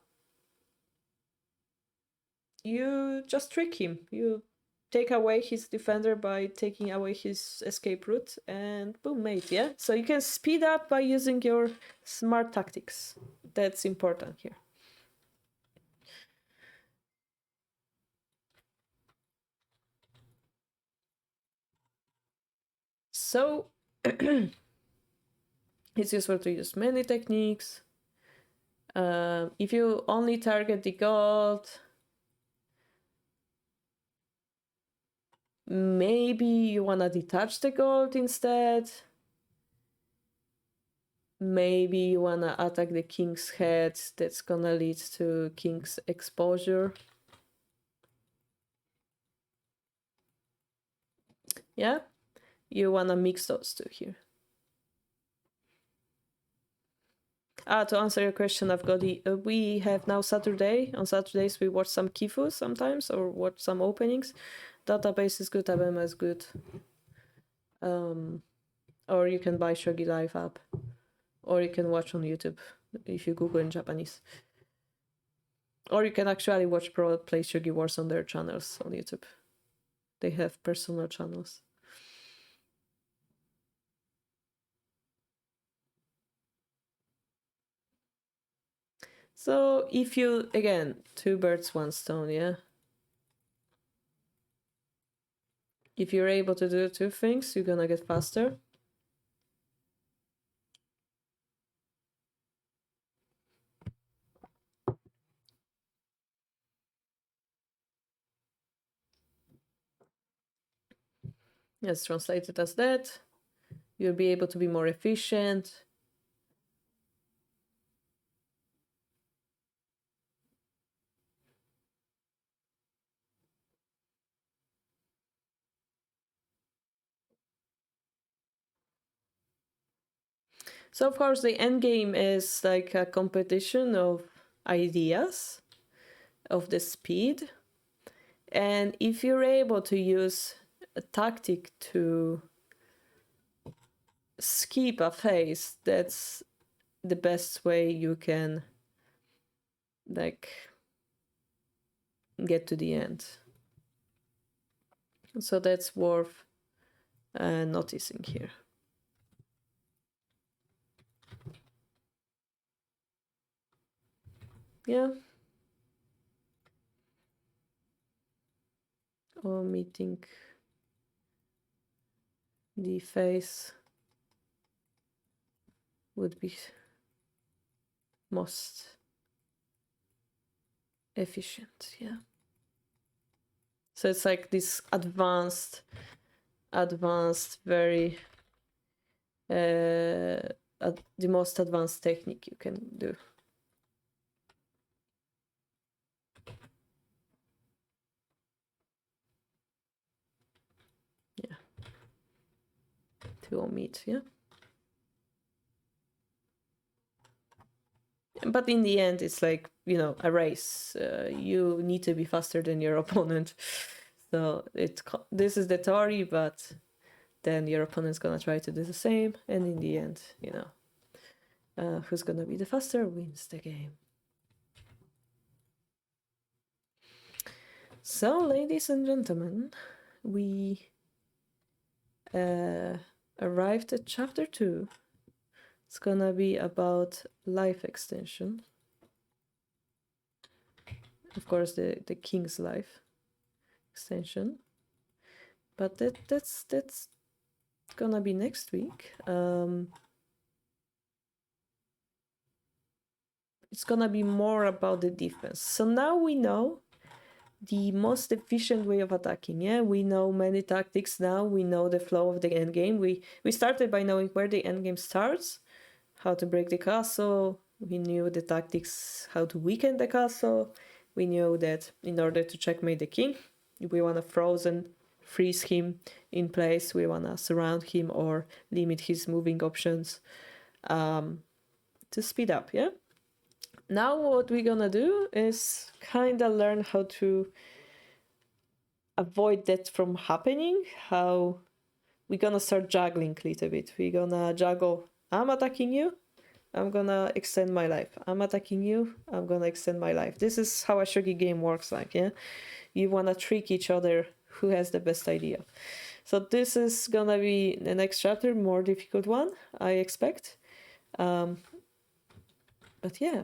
you just trick him. You take away his defender by taking away his escape route and boom, mate, yeah? So you can speed up by using your smart tactics. That's important here. So it's useful to use many techniques. If you only target the gold, maybe you want to detach the gold instead. Maybe you want to attack the king's head. That's gonna lead to king's exposure. Yeah? You want to mix those two here. To answer your question, I've got the we have now Saturday. On Saturdays we watch some Kifu sometimes or watch some openings. Database is good, Abema is good. Or you can buy Shogi Live app. Or you can watch on YouTube if you Google in Japanese. Or you can actually watch Pro play Shogi Wars on their channels on YouTube. They have personal channels. So if you, again, two birds, one stone, yeah? If you're able to do two things, you're gonna get faster. Let's translate it as that. You'll be able to be more efficient. So of course the end game is like a competition of ideas, of the speed. And if you're able to use a tactic to skip a phase, that's the best way you can like get to the end. So that's worth noticing here. Yeah. Or meeting the phase would be most efficient. Yeah. So it's like this advanced, very the most advanced technique you can do. Yeah. To omit, yeah. But in the end, it's like, you know, a race. You need to be faster than your opponent. So this is the theory, but then your opponent's gonna try to do the same, and in the end, you know, who's gonna be the faster wins the game. So, ladies and gentlemen, we arrived at chapter 2. It's gonna be about life extension. Of course, the king's life extension. But that's gonna be next week. It's gonna be more about the defense. So now we know the most efficient way of attacking. Yeah, we know many tactics now. We know the flow of the endgame. We started by knowing where the endgame starts, how to break the castle. We knew the tactics, how to weaken the castle. We knew that in order to checkmate the king, we want to freeze him in place. We want to surround him or limit his moving options to speed up, yeah? Now what we're gonna do is kind of learn how to avoid that from happening, how we're gonna start juggling a little bit. We're gonna juggle, I'm attacking you, I'm gonna extend my life. I'm attacking you, I'm gonna extend my life. This is how a shogi game works like, yeah? You wanna trick each other who has the best idea. So this is gonna be the next chapter, more difficult one, I expect. But yeah,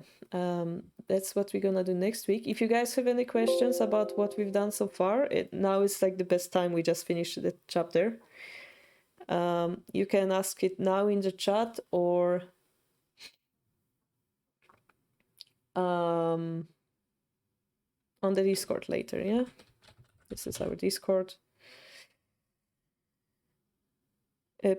that's what we're gonna do next week. If you guys have any questions about what we've done so far, now is like the best time. We just finished the chapter. You can ask it now in the chat or on the Discord later, yeah? This is our Discord.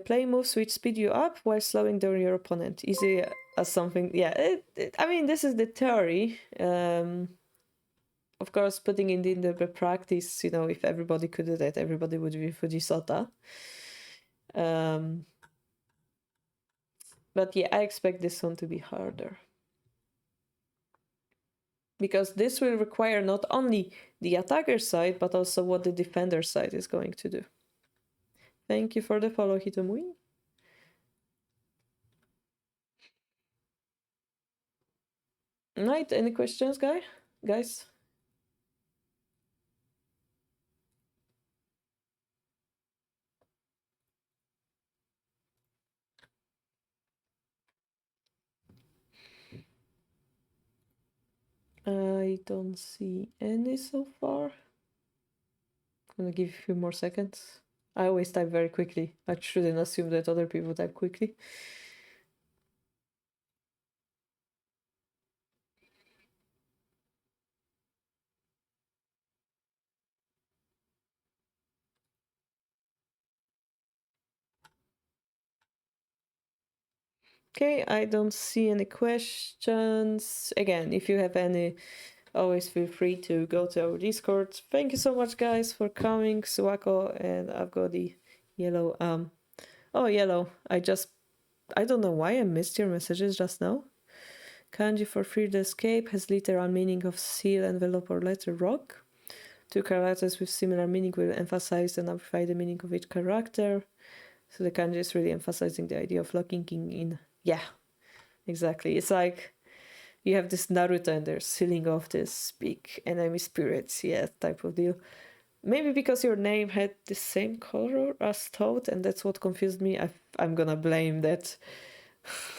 Play moves which speed you up while slowing down your opponent. Easy as something, yeah. I mean, this is the theory. Of course, putting it in the practice, you know, if everybody could do that, everybody would be Fujisota. But yeah, I expect this one to be harder. Because this will require not only the attacker side, but also what the defender side is going to do. Thank you for the follow, Hitomui. Right, any questions, guys? I don't see any so far. I'm gonna give you a few more seconds. I always type very quickly. I shouldn't assume that other people type quickly. Okay, I don't see any questions. Again, if you have any, always feel free to go to our Discord. Thank you so much, guys, for coming, Suwako, and I've got the yellow. Oh, yellow. I don't know why I missed your messages just now. Kanji for free the escape has literal meaning of seal, envelope, or letter rock. Two characters with similar meaning will emphasize and amplify the meaning of each character. So the kanji is really emphasizing the idea of locking in. Yeah, exactly. It's like you have this Naruto and they're sealing off this big enemy spirits, yeah, type of deal. Maybe because your name had the same color as Toad, and that's what confused me. I'm gonna blame that.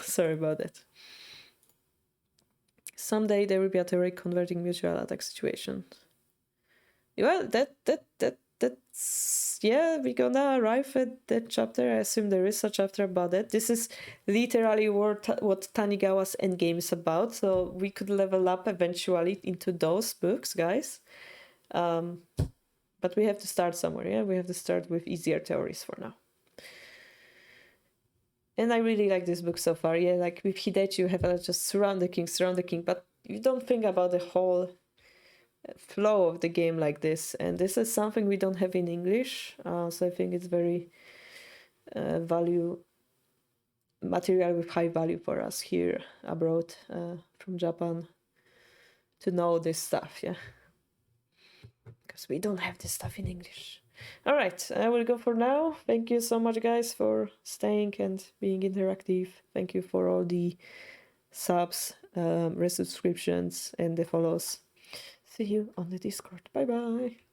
Sorry about that. Someday there will be a theory converting mutual attack situation. Well, that's yeah, we're gonna arrive at that chapter. I assume there is a chapter about that. This is literally what Tanigawa's Endgame is about, so we could level up eventually into those books, guys. But we have to start somewhere, yeah? We have to start with easier theories for now. And I really like this book so far, yeah, like with Hidechi you have just surround the king, but you don't think about the whole flow of the game like this, and this is something we don't have in English, so I think it's very value material with high value for us here abroad from Japan to know this stuff, yeah, because we don't have this stuff in English. All right, I will go for now. Thank you so much, guys, for staying and being interactive. Thank you for all the subs, resubscriptions, and the follows. See you on the Discord. Bye bye.